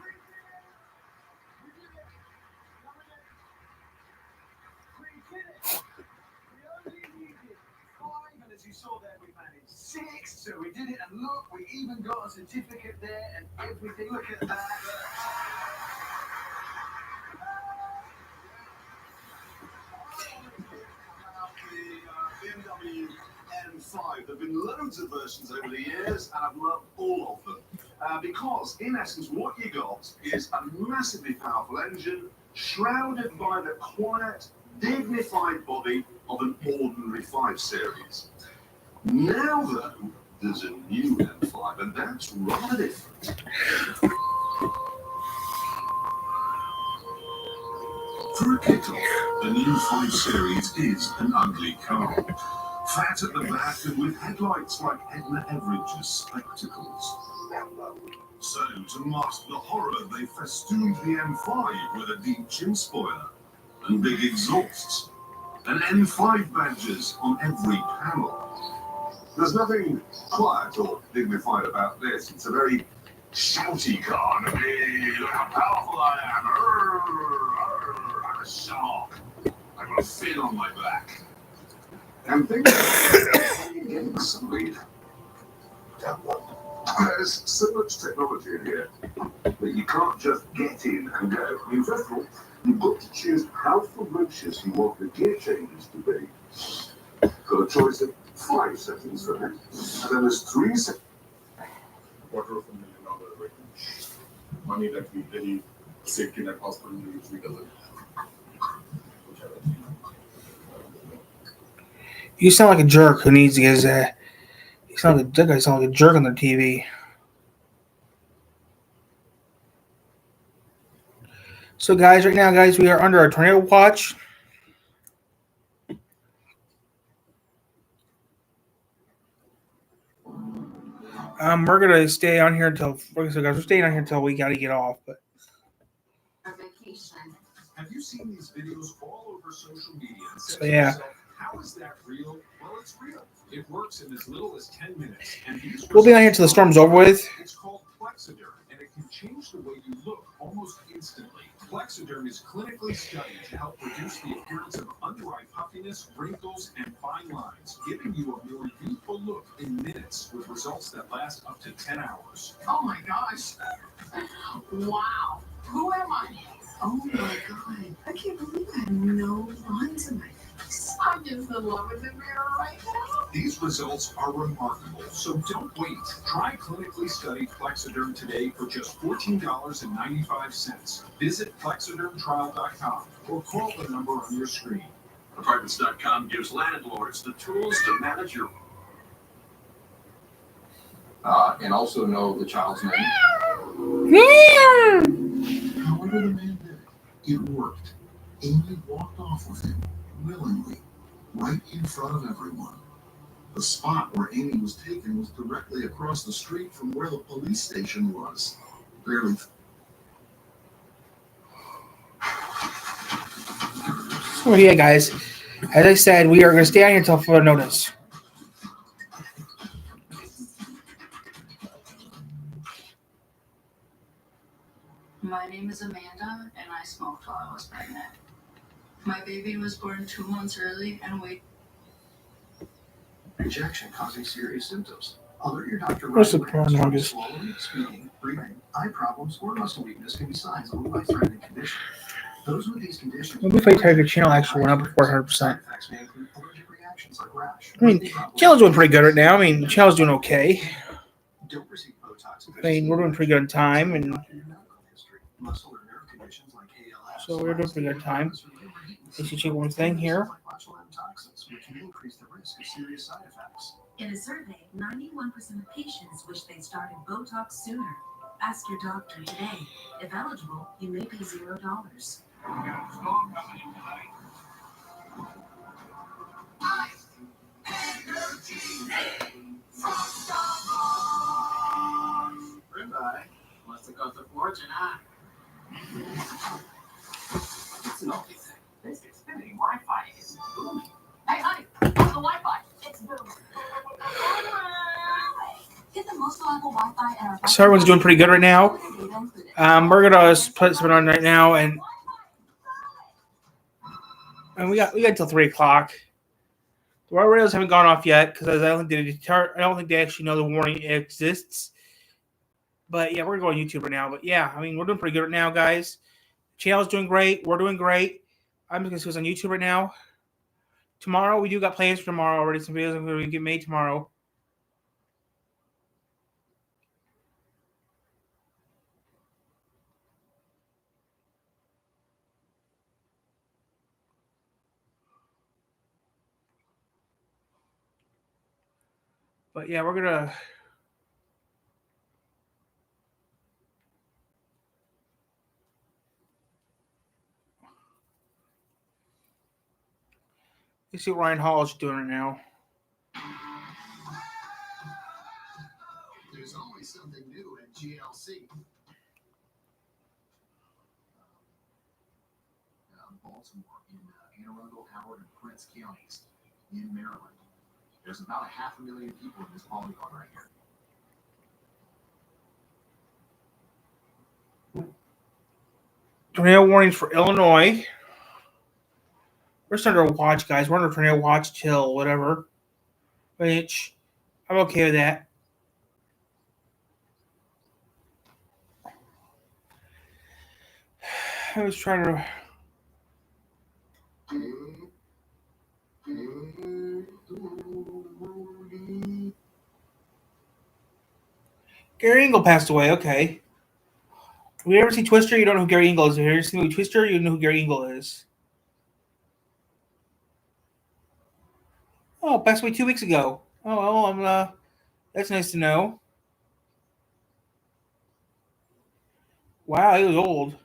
So we did it, and look, we even got a certificate there and everything. Look at that. BMW M5. There have been loads of versions over the years, and I've loved all of them. Because, in essence, what you got is a massively powerful engine shrouded by the quiet, dignified body of an ordinary 5 Series. Now, though, there's a new M5, and that's rather different. For a kickoff, the new 5 Series is an ugly car. Fat at the back and with headlights like Edna Everidge's spectacles. So, to mask the horror, they festooned the M5 with a deep chin spoiler and big exhausts, and M5 badges on every panel. There's nothing quiet or dignified about this. It's a very shouty car. Hey, look how powerful I am. I'm a shark. I've got a fin on my back. And things inside. There's so much technology in here that you can't just get in and go. I mean, first of all, you've got to choose how ferocious you want the gear changes to be. Got a choice of 5 settings for that. And then there's 3 settings. $250,000 rating. Money that we really safety net hospital usually doesn't. You sound like a jerk who needs to get his. You sound like that guy sounds like a jerk on the TV. So, guys, right now, guys, we are under a tornado watch. We're gonna stay on here until. Like I said, guys, we're staying on here until we gotta get off. But Our vacation. Have you seen these videos all over social media? And said So, to yeah. yourself, how is that real? Well, it's real. It works in as little as 10 minutes. And these we'll be on here until the storm's over with. It's called Plexiderm, and it can change the way you look almost instantly. Plexiderm is clinically studied to help reduce the appearance of under-eye puffiness, wrinkles, and fine lines, giving you a more youthful look in minutes with results that last up to 10 hours. Oh my gosh. Wow. Who am I? Oh my god. I can't believe I have no lines in my face. I'm just in love with the mirror right now. These results are remarkable, so don't wait. Try clinically studied Plexiderm today for just $14.95. Visit plexidermtrial.com or call the number on your screen. Apartments.com gives landlords the tools to manage your. And also know the child's name. However the man did it, it worked. Amy walked off with him, willingly, right in front of everyone. The spot where Amy was taken was directly across the street from where the police station was. Barely. So yeah, guys, as I said, we are going to stay on here until further notice. My name is Amanda, and I smoked while I was pregnant. My baby was born 2 months early and weighed. Rejection causing serious symptoms. Alert your doctor What's right the away. porn Strong longest? swallowing, speeding, breathing, eye problems, or muscle weakness can be signs of a life-threatening condition. Those with these conditions. Maybe if I target channel actually went up 400%. Side effects may include allergic reactions like rash. I mean, channel's doing pretty good right now. I mean, the channel's doing okay. Don't receive Botox. I mean, we're doing pretty good on time, and muscle or nerve conditions like ALS. so we're doing pretty good on time. Let's check one thing here. Toxins, which may increase the risk of serious side effects. In a survey, 91% of patients wish they'd started Botox sooner. Ask your doctor today. If eligible, you may pay $0. Goodbye. Must have cost a fortune, huh? It's an ugly thing. This Xfinity Wi-Fi is booming. Hey, honey, how's the Wi-Fi? It's booming. Get the most reliable Wi-Fi and our So everyone's doing pretty good right now. We're gonna put something on right now, and we got until 3:00. The wire rails haven't gone off yet because I don't think they actually know the warning exists. But yeah, we're gonna go on YouTube right now. But yeah, I mean, we're doing pretty good right now, guys. Channel's doing great. We're doing great. I'm just gonna see what's on YouTube right now. Tomorrow, we do got plans for tomorrow already. Some videos are going to get made tomorrow. But yeah, we're gonna. You see what Ryan Hall is doing right now. There's always something new at GLC. Baltimore, in Anne Arundel, Howard, and Prince counties in Maryland. There's about 500,000 people in this polygon right here. Tornado warnings for Illinois. We're starting to watch, guys. We're under tornado watch till whatever. Which I'm okay with that. I was trying to. Gary Engel passed away. Okay. Have you ever seen Twister? You don't know who Gary Engel is. Have you ever seen the movie Twister? You know who Gary Engel is. Oh, passed away 2 weeks ago. Oh, well, that's nice to know. Wow, he was old.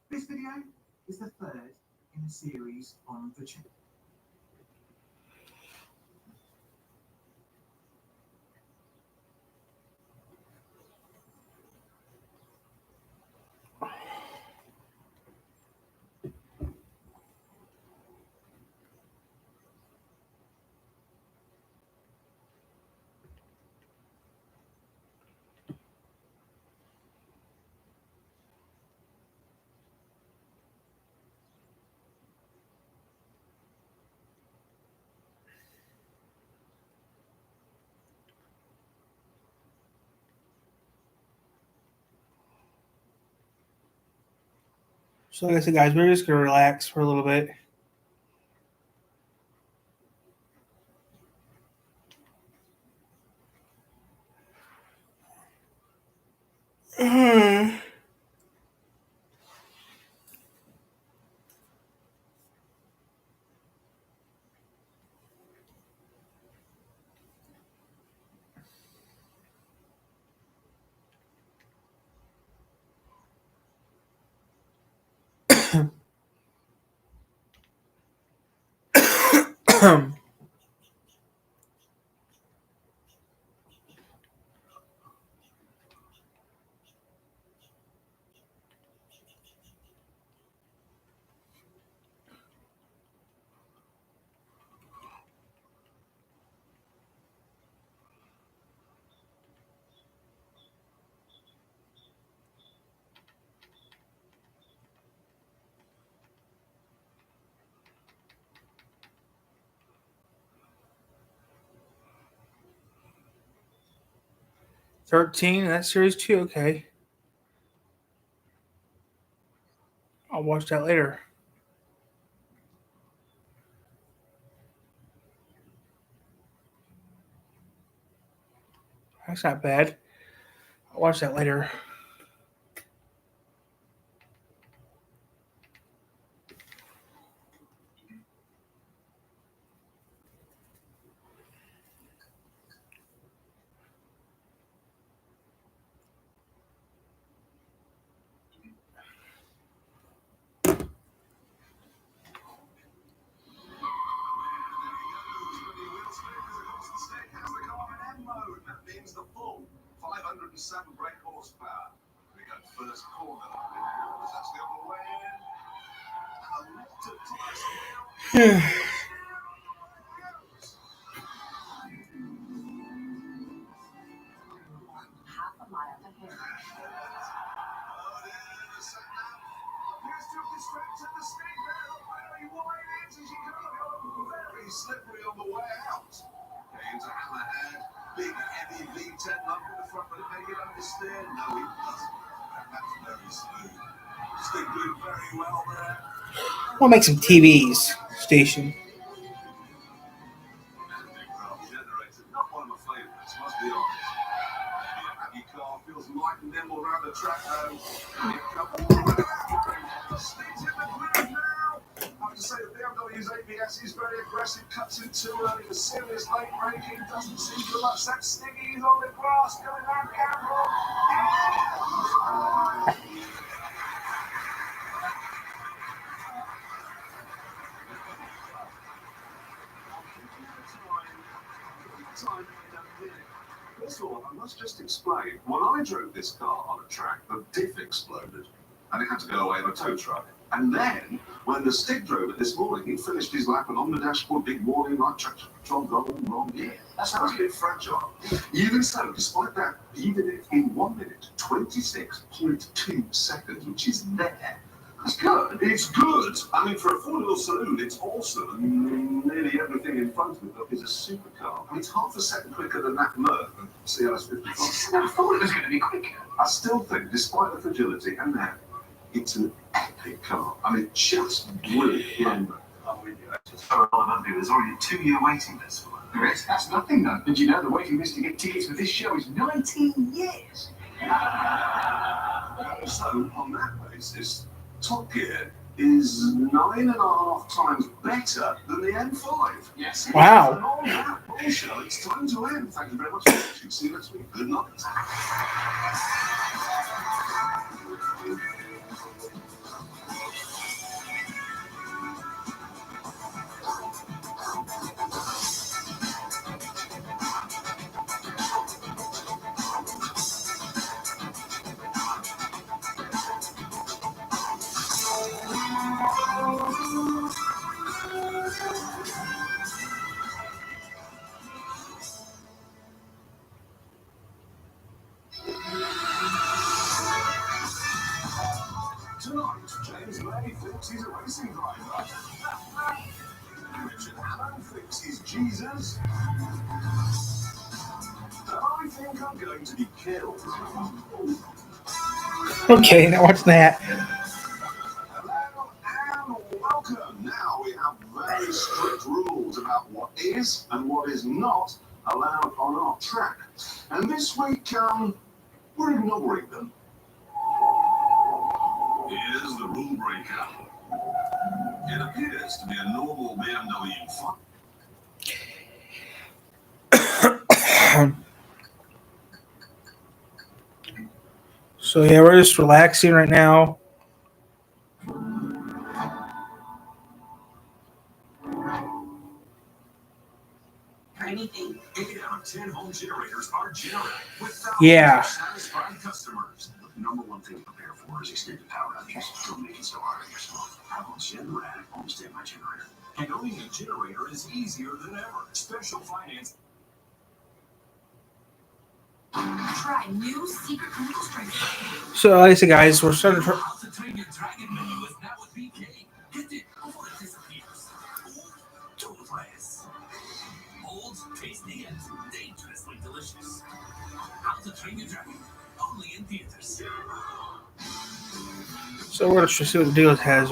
This video is the third in a series on the channel. So, like I said, guys, we're just going to relax for a little bit. 13, that series too. Okay, I'll watch that later. That's not bad. I'll watch that later. That means the full 507 brake horsepower. We got first corner. That's the other way in. A lot of tires. Half a mile ahead. Very slippery on the way out. Into Hammerhead, big heavy V10 lump in the front, but can he get understeer? No, he doesn't. That's very smooth. Stick doing very well there. We'll make some TVs station. Not one of my favourites, must be honest. Maybe a happy car feels light and nimble around the track though. Sticks in the groove now. I have to say the BMW's ABS is very aggressive, cuts in too early, the serious late braking doesn't seem to upset Stiggy's on the grass, going around Campbell. First of all, I must just explain, when I drove this car on a track, the diff exploded, and it had to go away in a tow truck. And then, when the stick drove it this morning, he finished his lap and on the dashboard, big warning, like traction control going wrong here. That sounds a bit fragile. Even so, despite that, even if in 1 minute, 26.2 seconds, which is there, that's good. It's good. I mean, for a four-wheel saloon, it's awesome. And nearly everything in front of it is a supercar. I mean, it's half a second quicker than that Merc and CLS55. I thought it was going to be quicker. I still think, despite the fragility and that, it's an epic car. I mean, just brilliant. I'm with you. It's so relevant. There's already a 2-year waiting list for that. There is? That's nothing, though. Did you know the waiting list to get tickets for this show is 19 years? So, on that basis, Top Gear is 9.5 times better than the M5. Yes. Wow. And on that bombshell, it's time to end. Thank you very much for watching. See you next week. Good night. Tonight, James May thinks he's a racing driver. Richard Allen thinks he's Jesus. And I think I'm going to be killed. Okay, now watch that. Hello and welcome. Now we have very strict rules about what is and what is not allowed on our track. And this week, we're ignoring them. Here's the rule breaker. It appears to be a normal BMW So yeah, we're just relaxing right now. anything. 8 out of 10 home generators are Generac with thousands Yeah. of satisfied customers. But the number one thing to prepare for is extended power outages. Don't make it so hard on yourself. Have a Generac home standby generator. And owning a generator is easier than ever. Special finance. Try new secret chemical strength. So, like I said, guys, we're starting to. How to train your dragon menu is now with BK. Get it before it disappears. Toothless. Old, tasty, and dangerously delicious. How to Train Your Dragon. Only in theaters. So, we're going to see what the deal has.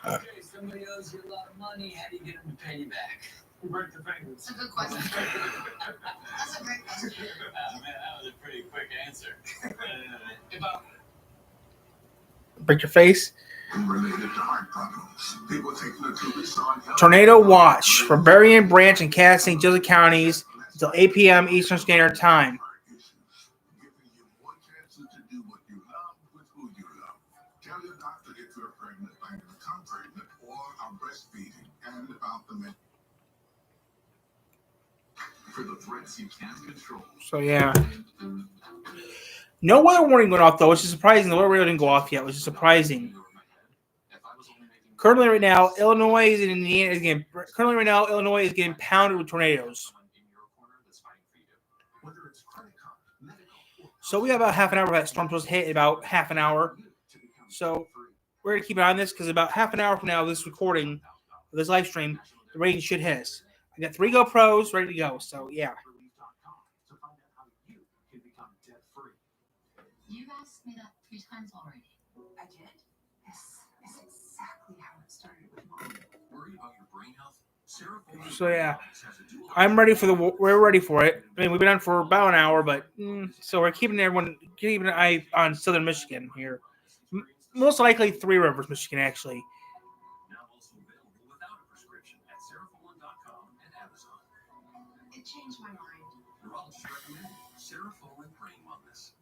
Okay, somebody owes you a lot of money. How do you get them to pay you back? Break the fingers. That's a good question. That's a great question. Man, that was a pretty quick answer. Break your face. Related to heart problems. People take notorious on Tornado watch for Berrien, Branch, and Cass St. Joseph counties until 8 p.m. Eastern Standard Time. giving you more chances to do what you love with who you love. Tell your doctor if you're pregnant, planning to become pregnant, or are breastfeeding, and about the med. For the threats you can't control. So, yeah. No weather warning went off, though, which is surprising. The weather warning didn't go off yet, which is surprising. Currently, right now, Illinois is in Indiana is getting. Currently, right now, Illinois is getting pounded with tornadoes. So we have about half an hour. That storm supposed to hit in about half an hour. So we're gonna keep an eye on this because about half an hour from now, this recording, this live stream, the rating should hit us. I got 3 GoPros ready to go. So yeah. You've asked me that 3 times already. I did? Yes, that's exactly how it started with Mom. Worried about your brain health? So yeah, I'm ready for we're ready for it. I mean, we've been on for about an hour, but so we're keeping an eye on Southern Michigan here. Most likely 3 Rivers, Michigan, actually. Now also available without a prescription at Serafolin.com and Amazon. It changed my mind. Neurologists recommend Serafolin Brain Wellness.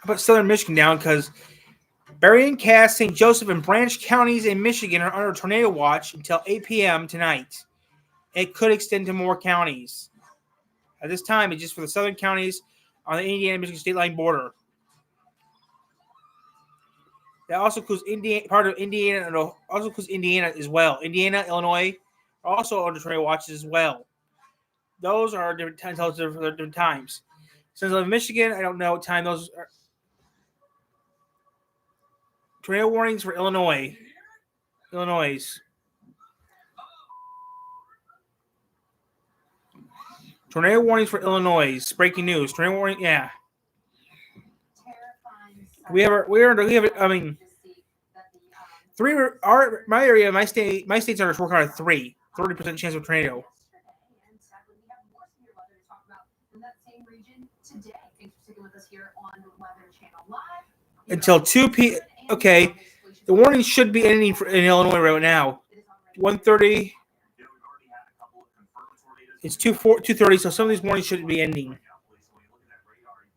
I put Southern Michigan down because Berrien, Cass, St. Joseph, and Branch counties in Michigan are under tornado watch until 8 p.m. tonight. It could extend to more counties. At this time, it's just for the southern counties on the Indiana-Michigan state line border. That also includes part of Indiana, and also includes Indiana as well. Indiana, Illinois are also under tornado watches as well. Those are different times. Since I live in Michigan, I don't know what time those are. Tornado warnings for Illinois. Tornado warnings for Illinois. Breaking news. Tornado warning. Yeah. I mean, my area, my states are working on 30% chance of tornado. Until 2 p.m. Okay, the warning should be ending in Illinois right now. 1:30. It's 2:30, so some of these warnings should be ending.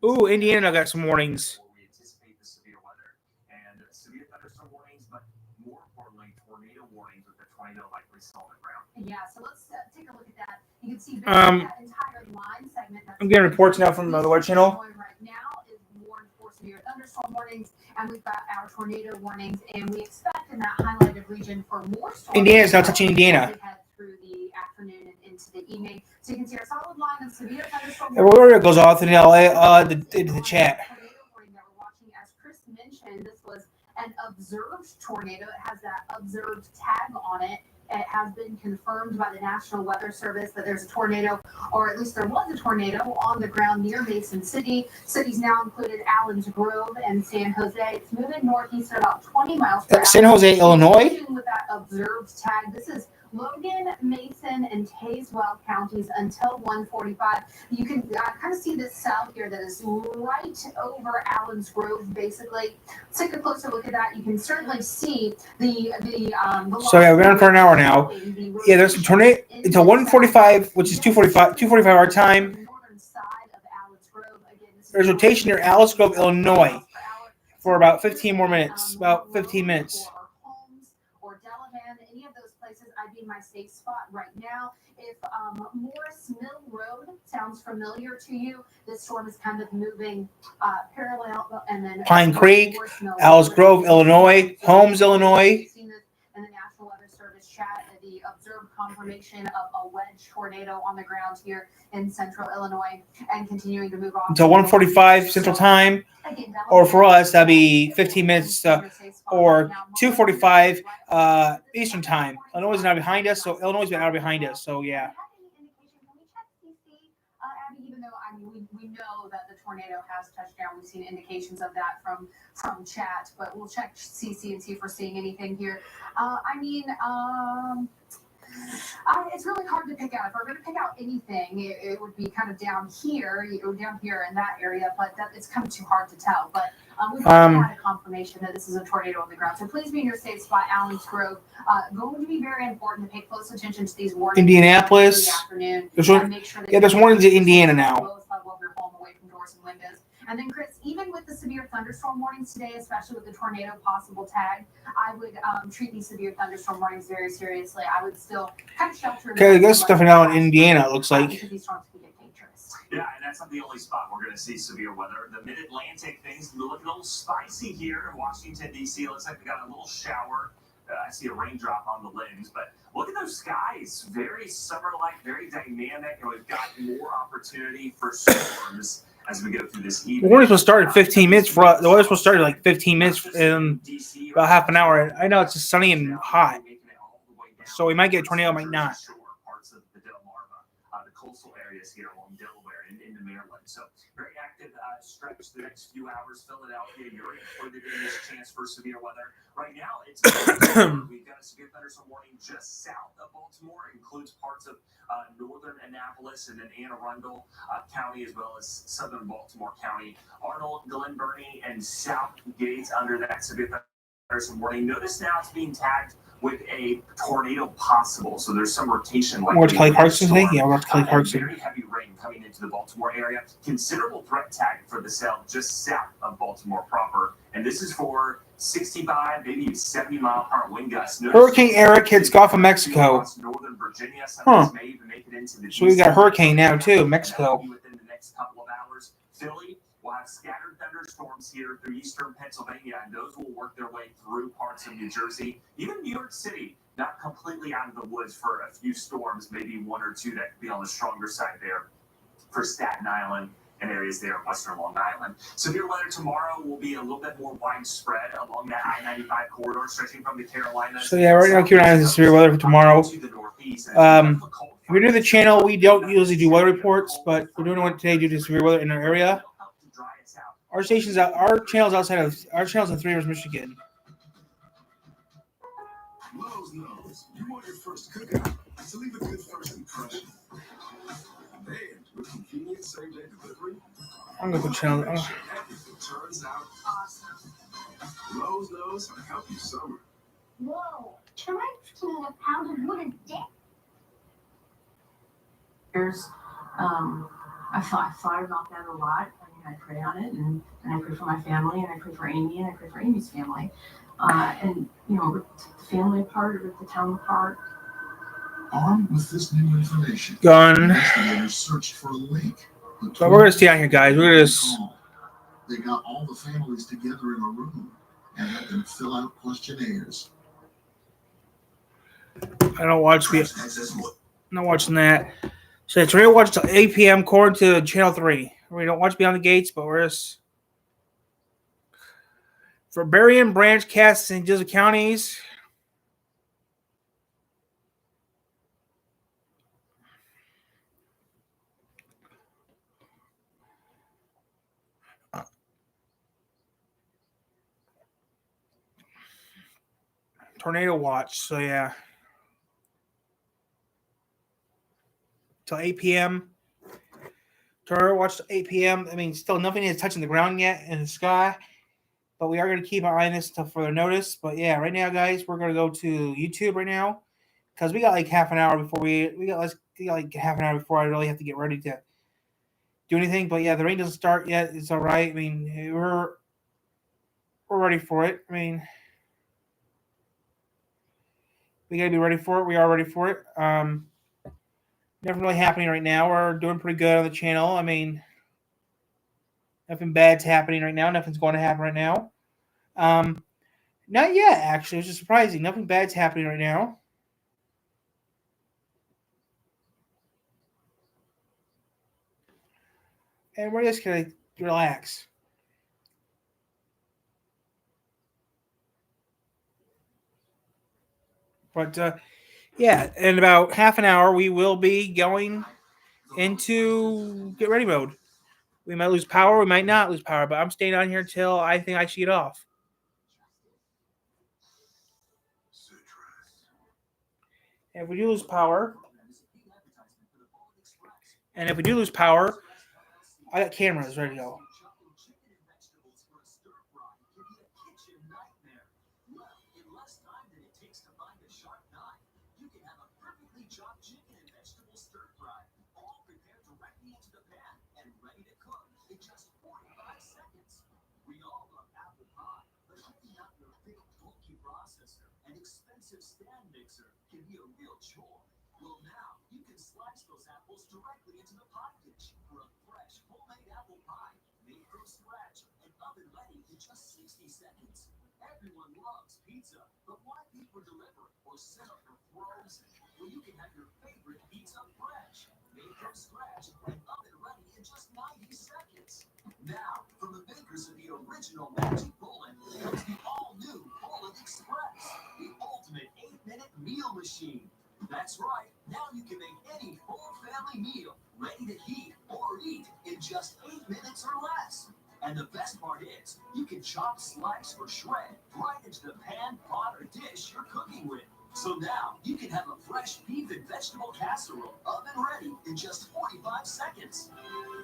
Ooh, Indiana got some warnings. We anticipate the severe weather and severe thunderstorm warnings, but more importantly, tornado warnings with the tornado likely still on the ground. Yeah, so let's take a look at that. You can see that entire line segment. I'm getting reports now from the Weather Channel. Right now is warned for severe thunderstorm warnings, and we've got our tornado warnings, and we expect in that highlighted region for more storms. Indiana is now touching Indiana. Through the afternoon and into the evening, so you can see our solid line of severe thunderstorm. Everywhere it goes off in LA, into the chat. As Chris mentioned, this was an observed tornado. It has that observed tag on it. It has been confirmed by the National Weather Service that there's a tornado, or at least there was a tornado on the ground near Mason City. Cities now included Allen's Grove and San Jose. It's moving northeast at about 20 miles per hour. San Jose, Illinois? With that observed tag, this is Logan, Mason, and Tazewell counties until 1:45. You can kind of see this cell here that is right over Allen's Grove, basically. Take a closer look at that. You can certainly see the So yeah, we're on for an hour now. Yeah, there's some tornado until 1:45, which is 2:45 our time. There's rotation near Alice Grove, Illinois, for about 15 more minutes. About 15 minutes. I'd be in my safe spot right now. If Morris Mill Road sounds familiar to you, this storm is kind of moving parallel, and then Pine Creek, Morris Mill Alice Road Grove, is- Illinois, Holmes, Illinois. Seen this in the National Weather Service chat, the observed confirmation of a wedge tornado on the ground here in central Illinois, and continuing to move off Until 1:45 Central Time, or for us, that'd be 15 minutes, or 2:45 Eastern Time. Illinois is now behind us, so Illinois is been out behind us. So yeah. Even though we know that the tornado has touched down, we've seen indications of that from chat, but we'll check CC and see if we're seeing anything here. It's really hard to pick out. If we're going to pick out anything, it would be kind of down here in that area, but it's kind of too hard to tell. But we've already had a confirmation that this is a tornado on the ground. So please be in your safe spot, Allen's Grove. Going to be very important to pay close attention to these warnings. Indianapolis. There's warnings in Indiana now. Lowest level of your home, away from doors and windows. And then, Chris, even with the severe thunderstorm warnings today, especially with the tornado possible tag, I would treat these severe thunderstorm warnings very seriously. I would still kind of shelter. Okay, there's stuff out in Indiana, it looks like. Because these storms can get dangerous. Yeah, and that's not the only spot we're going to see severe weather. The mid-Atlantic, things looking a little spicy here in Washington, D.C. Looks like we got a little shower. I see a raindrop on the lens, but look at those skies. Very summer-like, very dynamic, and we've got more opportunity for storms as we go through this evening. The warnings will start in 15 minutes for us. The warnings will start in like 15 minutes in about half an hour. I know it's just sunny and hot, so we might get a tornado, might not. Parts of the Delmarva, the coastal areas here along Delaware and into Maryland. So very active stretch the next few hours. Philadelphia, you're included in this chance for severe weather. Right now, it's we've got a severe thunderstorm warning just south of Baltimore. Includes parts of northern Annapolis and then Anne Arundel County, as well as southern Baltimore County. Arnold, Glen Burnie, and South Gates under that severe thunderstorm warning. Notice now it's being tagged with a tornado possible, so there's some rotation. We're to Clay Clarkson today? Yeah, we're to Clay Clarkson. Very heavy rain coming into the Baltimore area. Considerable threat tag for the cell just south of Baltimore proper. And this is for 65, maybe even 70 mile per hour wind gusts. Hurricane Eric hits Gulf of Mexico. Northern Virginia. Huh. May even make it into the So we got a hurricane now too, Mexico. Within the next couple of hours, Philly will have scattered thunderstorms here through eastern Pennsylvania, and those will work their way through parts of New Jersey. Even New York City, not completely out of the woods for a few storms, maybe one or two that could be on the stronger side there for Staten Island and areas there in western Long Island. Severe weather tomorrow will be a little bit more widespread along that I-95 corridor stretching from the Carolinas. So yeah, right now keep an eye on the severe weather for tomorrow. If you're new to the channel, we don't usually do weather reports, but we're doing one today due to severe weather in our area. Our channel's in Three Rivers, Michigan. Lowe's knows you want your first cookout to leave a good first impression. And with convenient same-day delivery, I'm gonna put channel. everything turns out awesome. Lowe's knows how to help you summer. Whoa, can I eat a pound of wooden dick? I thought about that a lot. I mean, I pray on it, and I pray for my family, and I pray for Amy, and I pray for Amy's family. And, you know, rip the family apart, rip the town apart. Armed with this new information, Gun. investigators searched for a link. So we're gonna stay out here, guys. We're gonna just. They got all the families together in a room and had them fill out questionnaires. I don't watch the. I'm not watching that. So today we'll watch till 8 p.m. according to Channel 3. We don't watch Beyond the Gates, but we're just. For Berrien, Branch, Cass, and Joseph counties. Tornado watch. So yeah. Till 8 p.m. Tornado watch till 8 p.m. I mean, still nothing is touching the ground yet in the sky. But we are going to keep our eye on this stuff for further notice. But yeah, right now, guys, we're going to go to YouTube right now because we got like half an hour before we got like half an hour before I really have to get ready to do anything. But yeah, the rain doesn't start yet. It's all right. I mean, we're ready for it. I mean, we gotta be ready for it. We are ready for it. Nothing really happening right now. We're doing pretty good on the channel. I mean, nothing bad's happening right now. Nothing's going to happen right now. Not yet, actually, which is surprising. Nothing bad's happening right now. And we're just gonna relax. But yeah, in about half an hour, we will be going into get ready mode. We might lose power, we might not lose power, but I'm staying on here till I think I should get off. And if we do lose power, I got cameras ready to go. Stand mixer can be a real chore. Well, now you can slice those apples directly into the pot dish for a fresh homemade apple pie made from scratch and oven ready in just 60 seconds. Everyone loves pizza, but why pay for delivery or set up for frozen when you can have your favorite pizza fresh, made from scratch and oven ready in just 90 seconds? Now, from the makers of the original Magic Bullet comes the all-new Bullet Express, the ultimate 8-minute meal machine. That's right, now you can make any full family meal ready to heat or eat in just 8 minutes or less. And the best part is, you can chop, slice, or shred right into the pan, pot, or dish you're cooking with. So now, you can have a fresh beef and vegetable casserole oven ready in just 45 seconds.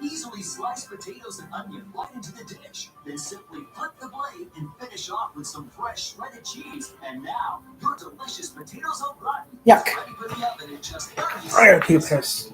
Easily slice potatoes and onion right into the dish. Then simply flip the blade and finish off with some fresh shredded cheese. And now, your delicious potatoes au gratin is ready for the oven in just 30 seconds.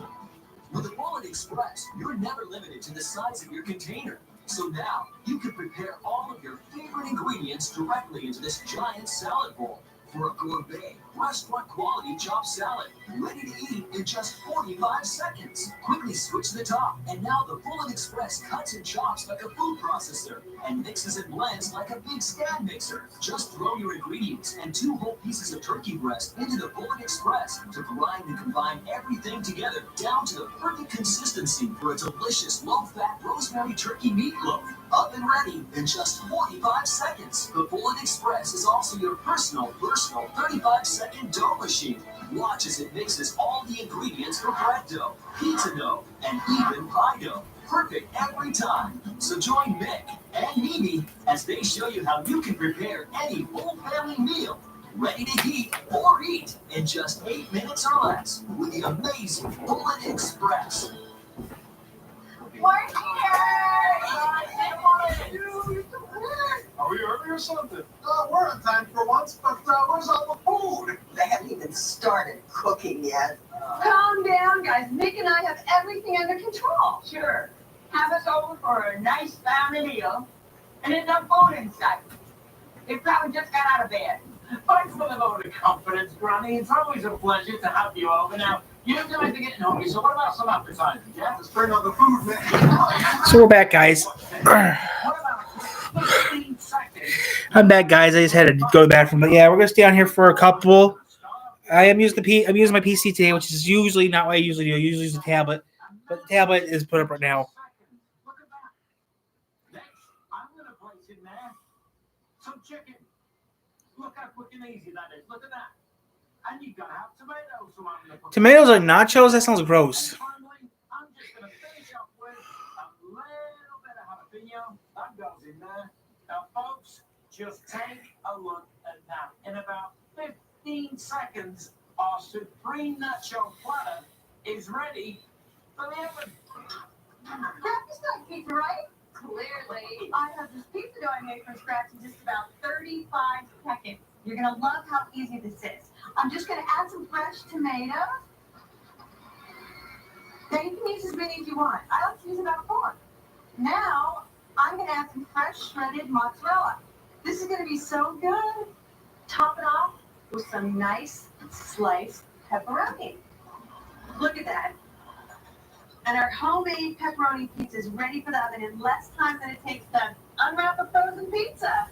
With the Bullet Express, you're never limited to the size of your container. So now, you can prepare all of your favorite ingredients directly into this giant salad bowl. For a gourmet, restaurant-quality chopped salad, ready to eat in just 45 seconds. Quickly switch the top, and now the Bullet Express cuts and chops like a food processor and mixes and blends like a big stand mixer. Just throw your ingredients and 2 whole pieces of turkey breast into the Bullet Express to grind and combine everything together down to the perfect consistency for a delicious low-fat rosemary turkey meatloaf. Oven ready in just 45 seconds. The Bullet Express is also your personal 35-second dough machine. Watch as it mixes all the ingredients for bread dough, pizza dough, and even pie dough. Perfect every time. So join Mick and Mimi as they show you how you can prepare any full family meal ready to heat or eat in just 8 minutes or less with the amazing Bullet Express. We're here! Are we early or something? We're on time for once, but where's all the food? They haven't even started cooking yet. Calm down, guys. Mick and I have everything under control. Sure. Have us over for a nice family meal, and there's no food in sight. They probably just got out of bed. Thanks for the vote of confidence, Granny. It's always a pleasure to have you over. Now, you guys are getting hungry, so what about some appetizers? Yeah, let's bring on the food, man. So we're back, guys. I'm back, guys. I just had to go to the bathroom, but yeah, we're gonna stay on here for a couple. I'm using my PC today, which is usually not what I usually do. I usually use a tablet, but the tablet is put up right now. I'm gonna place in there some chicken. Look how quick and easy that is. Look at that. And you gotta have tomatoes. So I'm gonna put Tomatoes are nachos? That sounds gross. And finally, I'm just gonna finish up with a little bit of jalapeno. That goes in there. Now, folks, just take a look at that. In about 15 seconds, our supreme nacho platter is ready for the oven. That's not pizza, right? Clearly. I have this pizza dough I made from scratch in just about 35 seconds. You're going to love how easy this is. I'm just going to add some fresh tomatoes. Now, you can use as many as you want. I like to use about 4. Now, I'm going to add some fresh shredded mozzarella. This is going to be so good. Top it off with some nice sliced pepperoni. Look at that. And our homemade pepperoni pizza is ready for the oven in less time than it takes to unwrap a frozen pizza.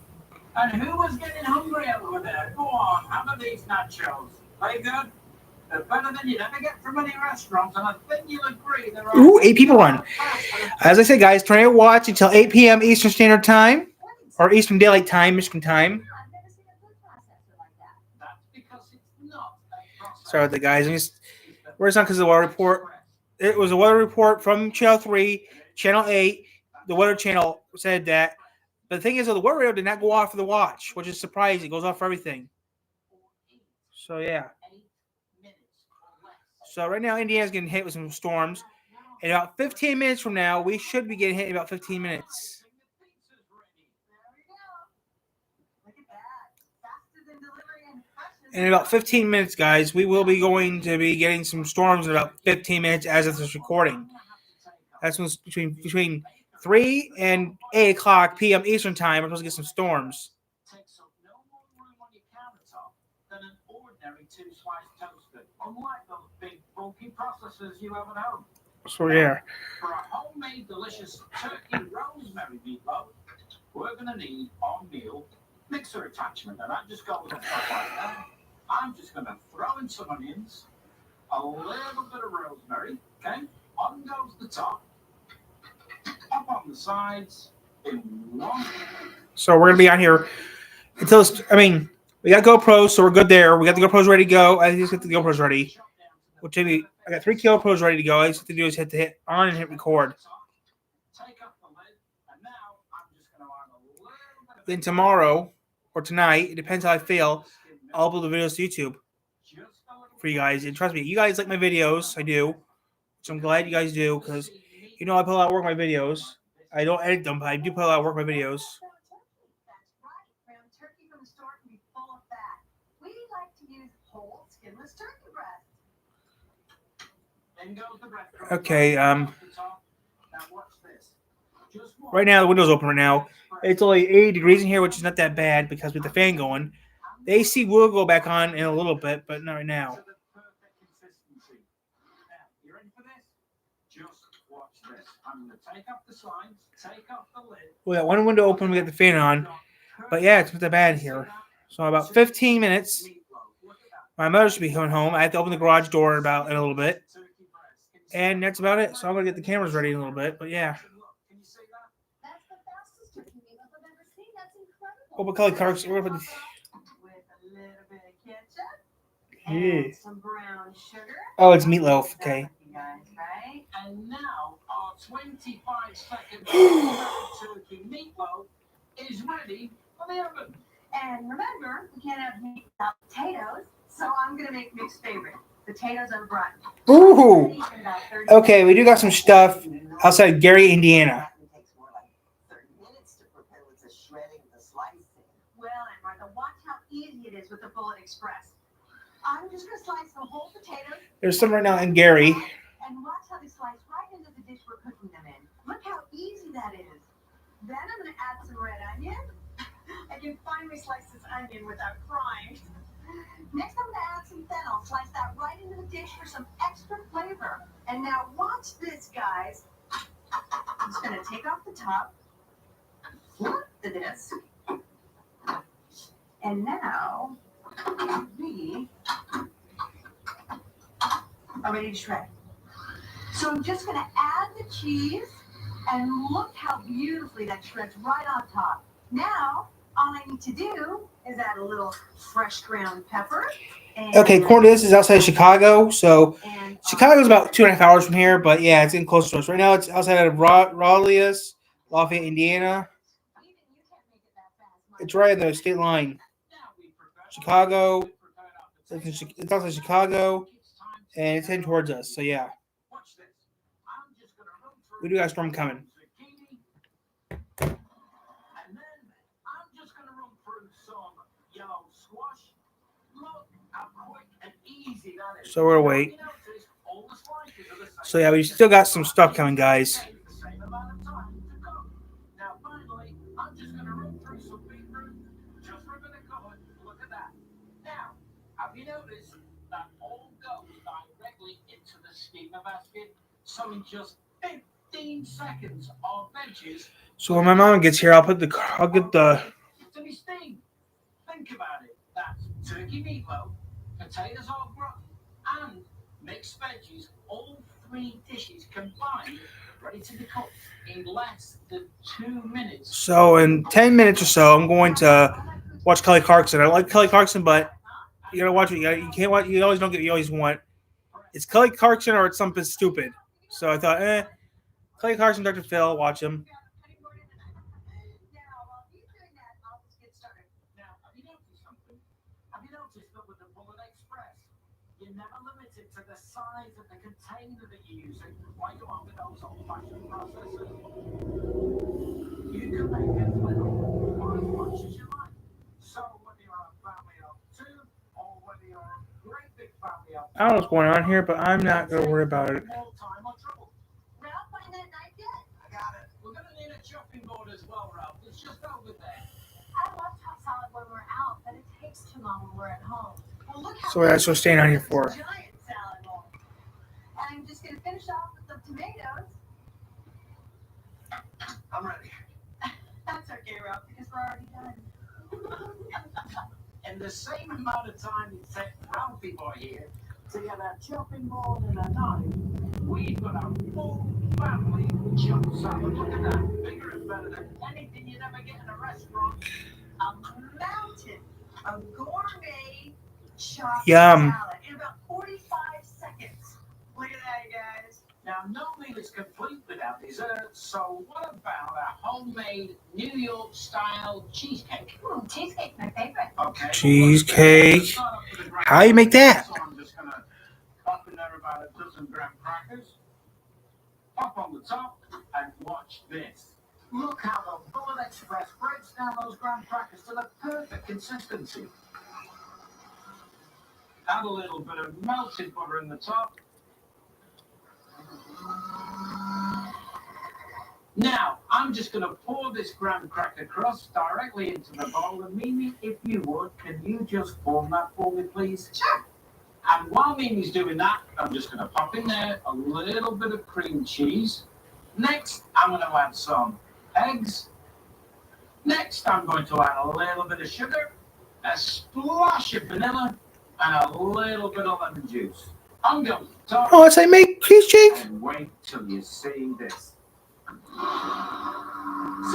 And who was getting hungry over there? Go on, have a these nachos. They good? They're better than you'd ever get from any restaurant, and I think you'll agree they're all... Ooh, 8 people run. As I said, guys, Tornado Watch until 8 p.m. Eastern Standard Time. Or Eastern Daylight Time, Michigan Time. Sorry about that, guys. Where's not because of the weather report? It was a weather report from Channel 3, Channel 8. The Weather Channel said that. But the thing is, the weather radio did not go off for the watch, which is surprising. It goes off for everything. So, yeah. So, right now, Indiana's getting hit with some storms. In about 15 minutes from now, we should be getting hit in about 15 minutes. In about 15 minutes, guys, we will be going to be getting some storms in about 15 minutes as of this recording. That's when between 3 and 8 o'clock p.m. Eastern Time, we're supposed to get some storms. Takes up no more room on your countertop than an ordinary two-slice toaster, unlike those big, bulky processors you have at home. So, yeah. For a homemade, delicious turkey rosemary meatloaf, we're going to need our meal mixer attachment, and I'm just going with stuff like that. I'm just going to throw in some onions, a little bit of rosemary, okay? On goes the top, up on the sides, in one. So we're going to be on here until, we got GoPros, so we're good there. We got the GoPros ready to go. I just got the GoPros ready. Which I got 3 GoPros ready to go. All I have to do is hit on and hit record. Then tomorrow or tonight, it depends how I feel, I'll upload the videos to YouTube for you guys. And trust me, you guys like my videos. I do. So I'm glad you guys do, because I put a lot of work on my videos. I don't edit them, but I do put a lot of work on my videos. Turkey from the store can be full of fat. We like to use whole skinless turkey breast. Okay, right now the window's open right now. It's only 80 degrees in here, which is not that bad because with the fan going. The AC will go back on in a little bit, but not right now. You ready for this? Just watch this. I'm going to take off the slides, take off the lid. We got one window open, we got the fan on. But yeah, it's not that bad here. So about 15 minutes, my mother should be coming home. I have to open the garage door in a little bit. And that's about it. So I'm going to get the cameras ready in a little bit. But yeah. Oh, but Kelly Clark's. With a little bit of ketchup and some brown sugar. Oh, it's meatloaf. Okay. You guys, right? And now our 25-second turkey meatloaf is ready for the oven. And remember, we can't have meat without potatoes, so I'm going to make Nick's favorite. Potatoes on brine. Ooh. Okay, we do got some stuff outside of Gary, Indiana. It takes more like 30 minutes to prepare with the shredding the slicing. Well, Aunt Martha, watch how easy it is with the Bullet Express. I'm just going to slice the whole potatoes. There's some right now in Gary. And watch how they slice right into the dish we're cooking them in. Look how easy that is. Then I'm going to add some red onion. I can finally slice this onion without crying. Next, I'm going to add some fennel. Slice that right into the dish for some extra flavor. And now watch this, guys. I'm just going to take off the top, flip the disc, and now we are ready to shred. So I'm just going to add the cheese, and look how beautifully that shreds right on top. Now, all I need to do is add a little fresh ground pepper. Okay, according to this, is outside of Chicago. So Chicago's about 2.5 hours from here, but yeah, it's getting close to us. Right now, it's outside of Raleigh, Lafayette, Indiana. It's right on the state line. Chicago. It's outside Chicago, and it's heading towards us. So yeah, we do got a storm coming. So we're wait. So yeah, we still got some stuff coming, guys. Now finally, I'm just going to run through some beetroot just for a bit of color. Look at that. Now, have Have you noticed that all goes directly into the steamer basket? So in just 15 seconds, our veggies. So when my mom gets here, I'll get the. To be steamed. Think about it. That's turkey meatloaf, potatoes au gratin, and mixed veggies. All three dishes combined, ready to be cooked in less than 2 minutes. So in 10 minutes or so, I'm going to watch Kelly Clarkson. I like Kelly Clarkson, but you gotta watch it. You can't watch. You always don't get. You always want. It's Kelly Clarkson or it's something stupid. So I thought, Kelly Clarkson, Dr. Phil, watch him. Now, have you noticed something? Have you noticed that with the Bullet Express, you're never limited to the size of the container that you're using while you are with those old-fashioned processors? You can make as little or as much as you like. So whether you're a family of two or whether you're a great big family of I don't know what's going on here, but I'm not gonna worry about it. more time or trouble. Ralph, find that knife yet? I got it. We're going to need a chopping board as well, Ralph. It's just over there. I love top salad when we're out, but it takes too long when we're at home. Well, look how So that's what we're staying on here for. giant salad bowl. I'm just going to finish off with the tomatoes. I'm ready. That's okay, Ralph, because we're already done. In the same amount of time it took Ralphie boy here to get a chopping board and a knife, we've got a full family chop salad. Look at that. Bigger and better than anything you'd ever get in a restaurant. A mountain of gourmet chopped Yum. salad in about 45 seconds. Look at that, guys. Now, no meal is complete without dessert, so what about a homemade New York-style cheesecake? Ooh, cheesecake's my favorite. Okay. Cheesecake. How you make that? So I'm just gonna pop in there about a dozen graham crackers. Pop on the top and watch this. Look how the Bullet Express breaks down those graham crackers to the perfect consistency. Add a little bit of melted butter in the top. Now, I'm just going to pour this graham cracker crust directly into the bowl. And Mimi, if you would, can you just form that for me, please? Sure. And while Mimi's doing that, I'm just going to pop in there a little bit of cream cheese. Next, I'm going to add some eggs. Next, I'm going to add a little bit of sugar, a splash of vanilla, and a little bit of lemon juice. I'm going to top Oh, it's like make cheesecake. and wait till you see this. So,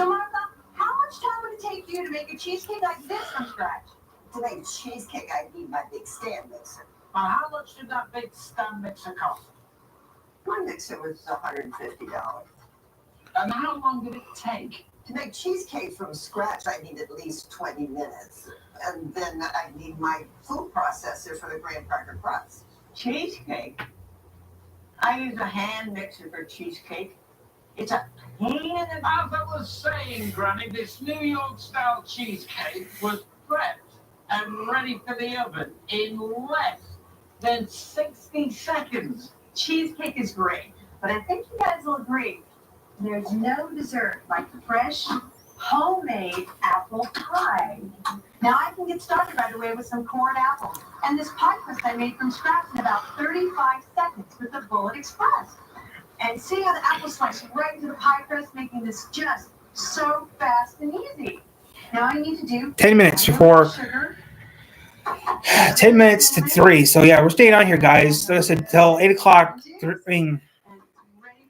Martha, how much time would it take you to make a cheesecake like this from scratch? To make cheesecake, I need my big stand mixer. And how much did that big stand mixer cost? My mixer was $150. And how long did it take? To make cheesecake from scratch, I need at least 20 minutes. And then I need my food processor for the graham cracker crust. Cheesecake? I use a hand mixer for cheesecake. It's a pain in the... As I was saying, Granny, this New York-style cheesecake was prepped and ready for the oven in less than 60 seconds. Cheesecake is great, but I think you guys will agree there's no dessert like fresh, homemade apple pie. Now I can get started right away with some corned apples and this pie crust I made from scratch in about 35 seconds with the Bullet Express. And see how the apple slice right into the pie crust, making this just so fast and easy. Now I need to do 10 minutes before. sugar. 10 minutes to 3. So yeah, we're staying on here, guys. Like I said, till 8 o'clock. And ready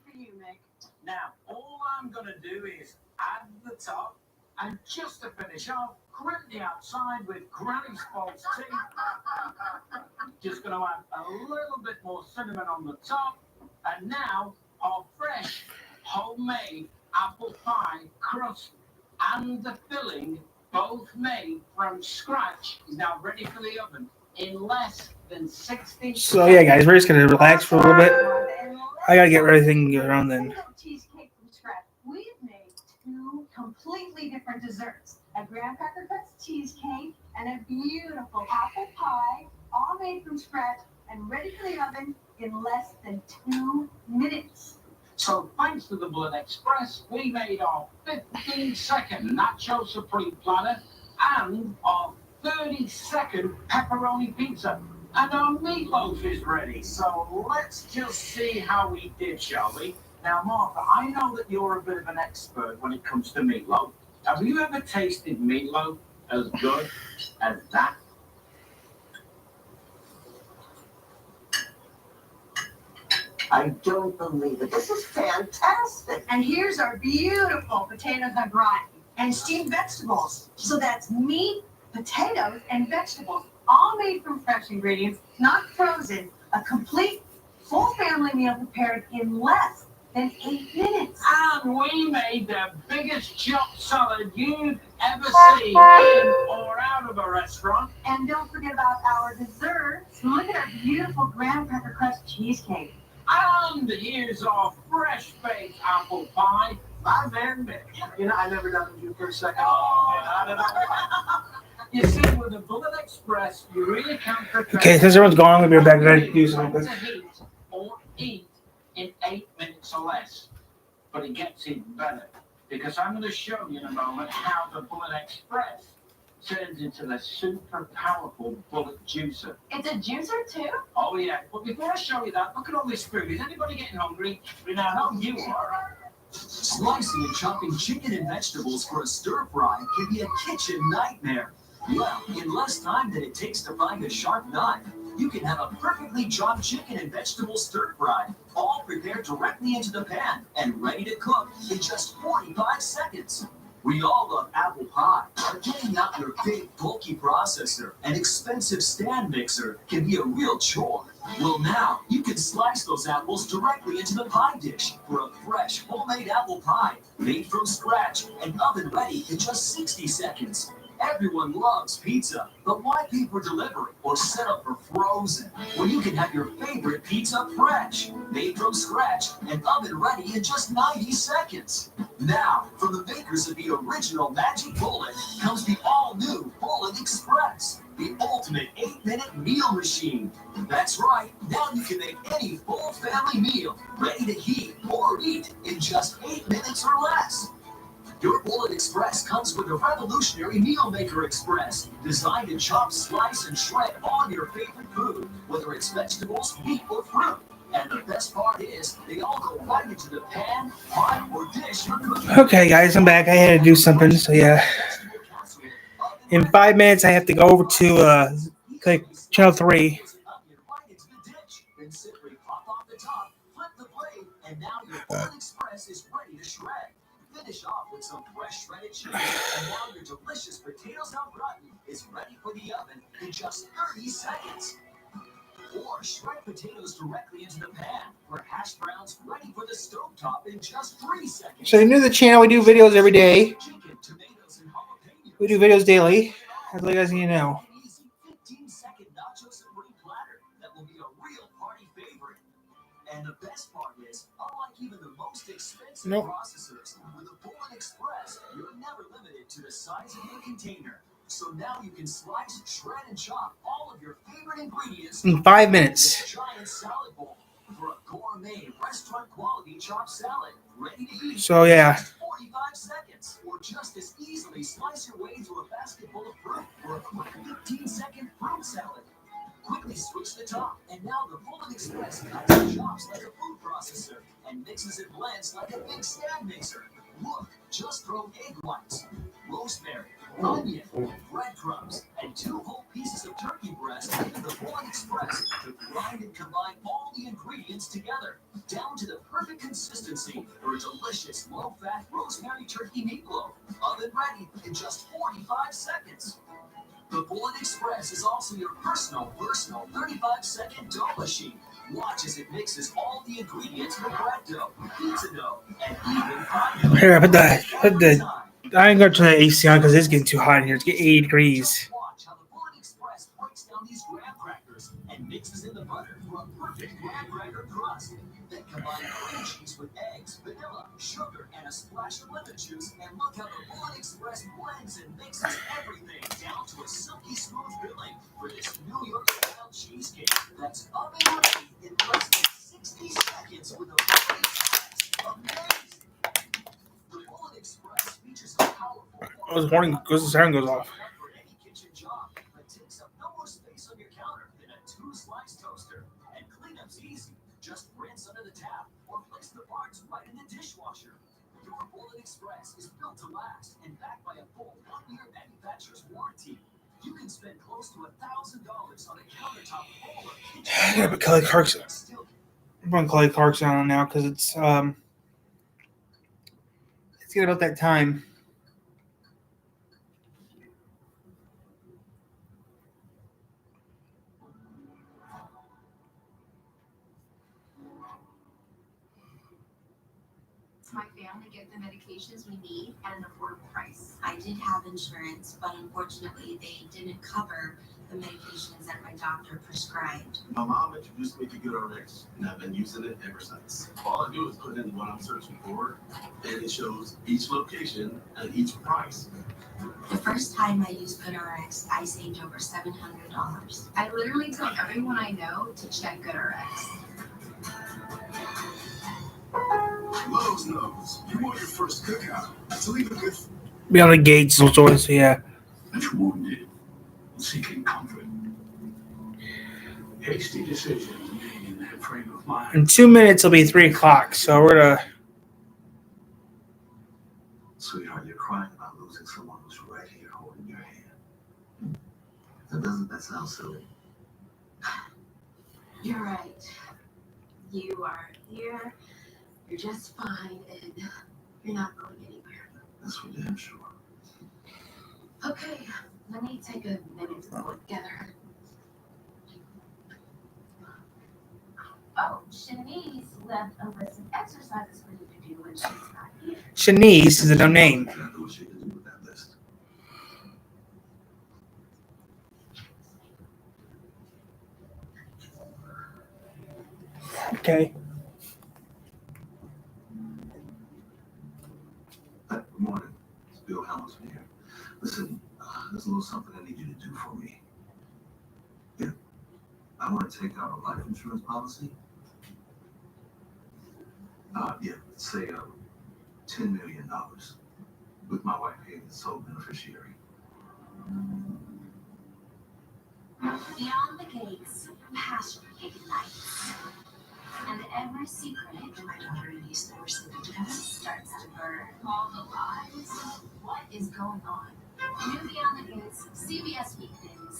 for you, Mick. Now, all I'm going to do is add the top, and just to finish off, crimp the outside with Granny's false teeth. Just going to add a little bit more cinnamon on the top, and now our fresh, homemade apple pie crust and the filling, both made from scratch, is now ready for the oven in less than 60 So yeah, guys, we're just gonna relax for a little bit. I gotta get everything around then. Cheesecake from scratch. We've made two completely different desserts: a graham cracker crust cheesecake and a beautiful apple pie, all made from scratch and ready for the oven in less than 2 minutes. So thanks to the Bullet Express, we made our 15-second Nacho Supreme platter and our 30-second pepperoni pizza. And our meatloaf is ready. So let's just see how we did, shall we? Now, Martha, I know that you're a bit of an expert when it comes to meatloaf. Have you ever tasted meatloaf as good as that? I don't believe it. This is fantastic. And here's our beautiful potatoes au gratin and steamed vegetables. So that's meat, potatoes, and vegetables, all made from fresh ingredients, not frozen. A complete, full family meal prepared in less than 8 minutes. And we made the biggest chopped salad you've ever seen in or out of a restaurant. And don't forget about our desserts. Look at our beautiful graham cracker crust cheesecake. And here's our fresh baked apple pie. My man, Mick. You know, I never doubted you for a second. Oh, I don't know. You see, with the Bullet Express, you really can't prepare. Okay, since everyone's gone, I'm gonna be back to do something. To heat or eat in 8 minutes or less. But it gets even better, because I'm going to show you in a moment how the Bullet Express turns into the super powerful bullet juicer. It's a juicer too? Oh yeah, but before I show you that, look at all this food. Is anybody getting hungry? Now, I know you are. Slicing and chopping chicken and vegetables for a stir fry can be a kitchen nightmare. Well, in less time than it takes to find a sharp knife, you can have a perfectly chopped chicken and vegetable stir fry, all prepared directly into the pan and ready to cook in just 45 seconds. We all love apple pie, but getting out your big, bulky processor and expensive stand mixer can be a real chore. Well, now you can slice those apples directly into the pie dish for a fresh, homemade apple pie, made from scratch and oven ready in just 60 seconds. Everyone loves pizza, but why pay for delivery or set up for frozen when you can have your favorite pizza fresh, made from scratch and oven ready in just 90 seconds? Now, from the makers of the original Magic Bullet comes the all-new Bullet Express, the ultimate 8-minute meal machine. That's right, now you can make any full family meal ready to heat or eat in just 8 minutes or less. Your Bullet Express comes with a revolutionary Meal Maker Express, designed to chop, slice, and shred all your favorite food, whether it's vegetables, meat, or fruit. And the best part is, they all go right into the pan, pot, or dish for cooking. Okay, guys, I'm back. I had to do something, so yeah. In 5 minutes, I have to go over to click channel 3. Then simply pop off the top, flip the blade, and now your Bullet Express is ready to shred. Finish off with some fresh shredded cheese, and now your delicious potatoes au gratin is ready for the oven in just 30 seconds. Or shred potatoes directly into the pan, or hash browns ready for the stovetop in just 3 seconds. So, if you're new to the channel, we do videos every day. Chicken, tomatoes, and jalapenos. We do videos daily. I'd like you guys to know. 15-second nacho supreme platter that will be a real party favorite. And the best part is, unlike even the most expensive processors, with the Bullet Express, you're never limited to the size of your container. So now you can slice, shred, and chop all of your favorite ingredients In 5 minutes. with a giant salad bowl for a gourmet restaurant quality chopped salad ready to eat So, yeah. in just 45 seconds. Or just as easily slice your way through a basket full of fruit for a quick 15-second fruit salad. Quickly switch the top, and now the Bullet Express cuts and chops like a food processor and mixes and blends like a big stand mixer. Look, just throw egg whites, rosemary, onion, breadcrumbs, and 2 whole pieces of turkey breast into the Bullet Express to grind and combine all the ingredients together, down to the perfect consistency for a delicious low-fat rosemary turkey meatloaf, oven ready in just 45 seconds. The Bullet Express is also your personal 35-second dough machine. Watch as it mixes all the ingredients for bread dough, pizza dough, and even pie dough. Here, I ain't going to turn the AC on because it's getting too hot in here. It's getting 80 degrees. Watch how the Bullet Express breaks down these graham crackers and mixes in the butter for a perfect graham cracker crust. Then combine cream cheese with eggs, vanilla, sugar, and a splash of lemon juice, and look how the Bullet Express blends and mixes everything down to a silky smooth filling for this New York style cheesecake that's oven ready in less than 60 seconds with a Bullet Express. Amazing! The Bullet Express features a powerful I was warning because the siren goes off. for any kitchen job. Just rinse under the tap or place the parts right in the dishwasher. Your Bullet Express is built to last and backed by a full 1-year manufacturer's warranty. You can spend close to $1,000 on a countertop roller. I gotta put Kelly Clarkson. I'm putting Kelly Clarkson on now because it's getting about that time. My family get the medications we need at an affordable price. I did have insurance, but unfortunately they didn't cover the medications that my doctor prescribed. My mom introduced me to GoodRx, and I've been using it ever since. All I do is put in what I'm searching for, and it shows each location and each price. The first time I used GoodRx, I saved over $700. I literally tell everyone I know to check GoodRx. Lowe's knows you want your first cookout to leave a good. Beyond the gates, no choice. Yeah. Much wounded, seeking comfort. Hasty decisions made in that frame of mind. In 2 minutes, it'll be 3 o'clock. So we're gonna. Sweetheart, you're crying about losing someone who's right here holding your hand. Doesn't that sound silly? You're right. You are here. You're just fine, and you're not going anywhere. That's for damn sure. Okay, let me take a minute to pull it together. Oh, Shanice left a list of exercises for you to do when she's not here. Shanice is a no name. I know what she can do with that list. Okay. Good morning. It's Bill Hamilton here. Listen, there's a little something I need you to do for me. Yeah. I want to take out a life insurance policy. Yeah, let's say $10 million with my wife being the sole beneficiary. Beyond the gates, passion ignites. And every secret in my daughter and niece never sleeping together starts to burn. All the lies. What is going on? New Beyond the Gates, CBS weekdays.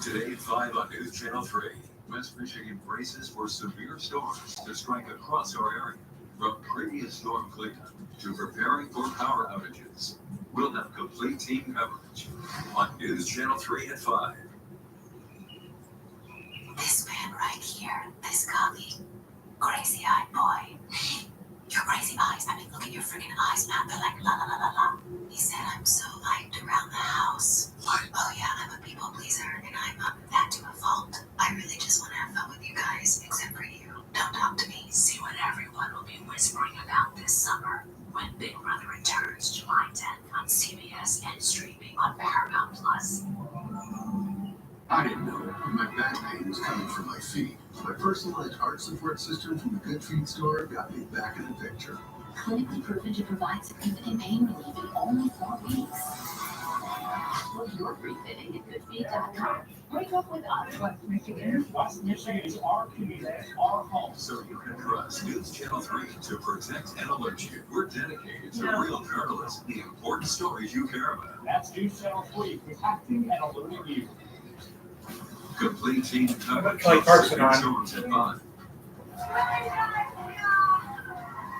Today at 5 on News Channel 3, West Michigan braces for severe storms to strike across our area. From previous storm cleanup to preparing for power outages, we'll have complete team coverage on News Channel 3 at 5. This man right here, this gully, crazy-eyed boy. Your crazy eyes, I mean, look at your freaking eyes, man. They're like, la la la la la. He said I'm so liked around the house. What? Oh yeah, I'm a people pleaser, and I'm that to a fault. I really just want to have fun with you guys, except for you. Don't talk to me. See what everyone will be whispering about this summer when Big Brother returns July 10th on CBS and streaming on Paramount Plus. I didn't know my back pain was coming from my feet. My personalized heart support system from the Good Feet store got me back in the picture. Clinically proven to provide significant pain relief in only 4 weeks. Book your free fitting at goodfeet.com. Break up with us, West Michigan. West Michigan's our community, our home. So you can trust News Channel 3 to protect and alert you. We're dedicated to real journalism, the important stories you care about. That's News Channel 3, protecting and alerting you. Complete team coverage. Kelly Clarkson on. Storms at 5.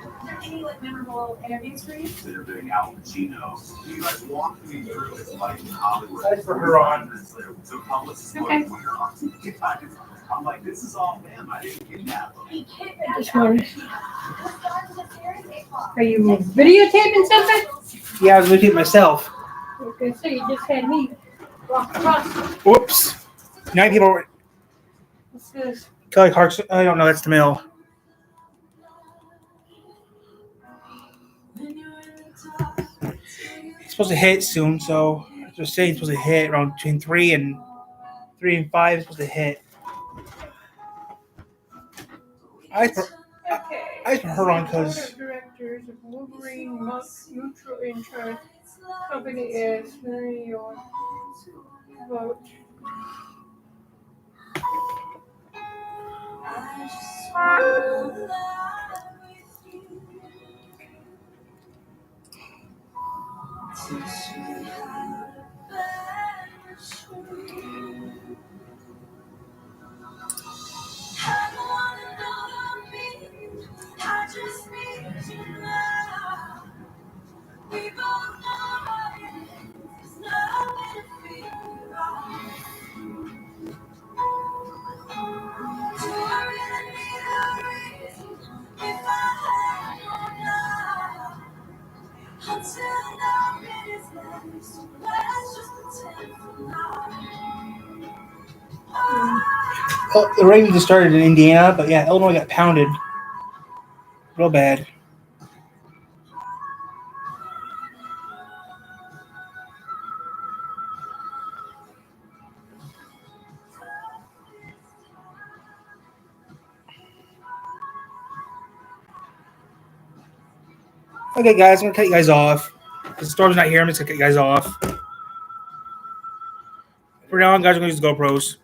Is there any memorable interviews for you? Interviewing Al Pacino. You guys walked me through his life in Hollywood. That's for her on. So publicists Okay. were on. I'm like, this is all them. I didn't kidnap them. He kidnapped one. Are you videotaping something? Yeah, I was looking at myself. Okay, so you just had me walk across. Whoops. 9 people. What's this? Kelly Clarkson. I don't know. That's the mill. He's supposed to hit soon, so they're saying he's supposed to hit around between 3 and 5. He's supposed to hit. Okay. I just put her on because Board of directors of Wolverine Mutual Insurance Company is your vote. I just need you now. We both know it's nothing to feel right. Do I really need a reason if I had no now? Until now, it is next. Let's just pretend for now. oh, the rain just started in Indiana, but yeah, Illinois got pounded real bad. Okay, guys, I'm gonna cut you guys off. The storm's not here. I'm just gonna cut you guys off. For now on, guys, I'm gonna use the GoPros.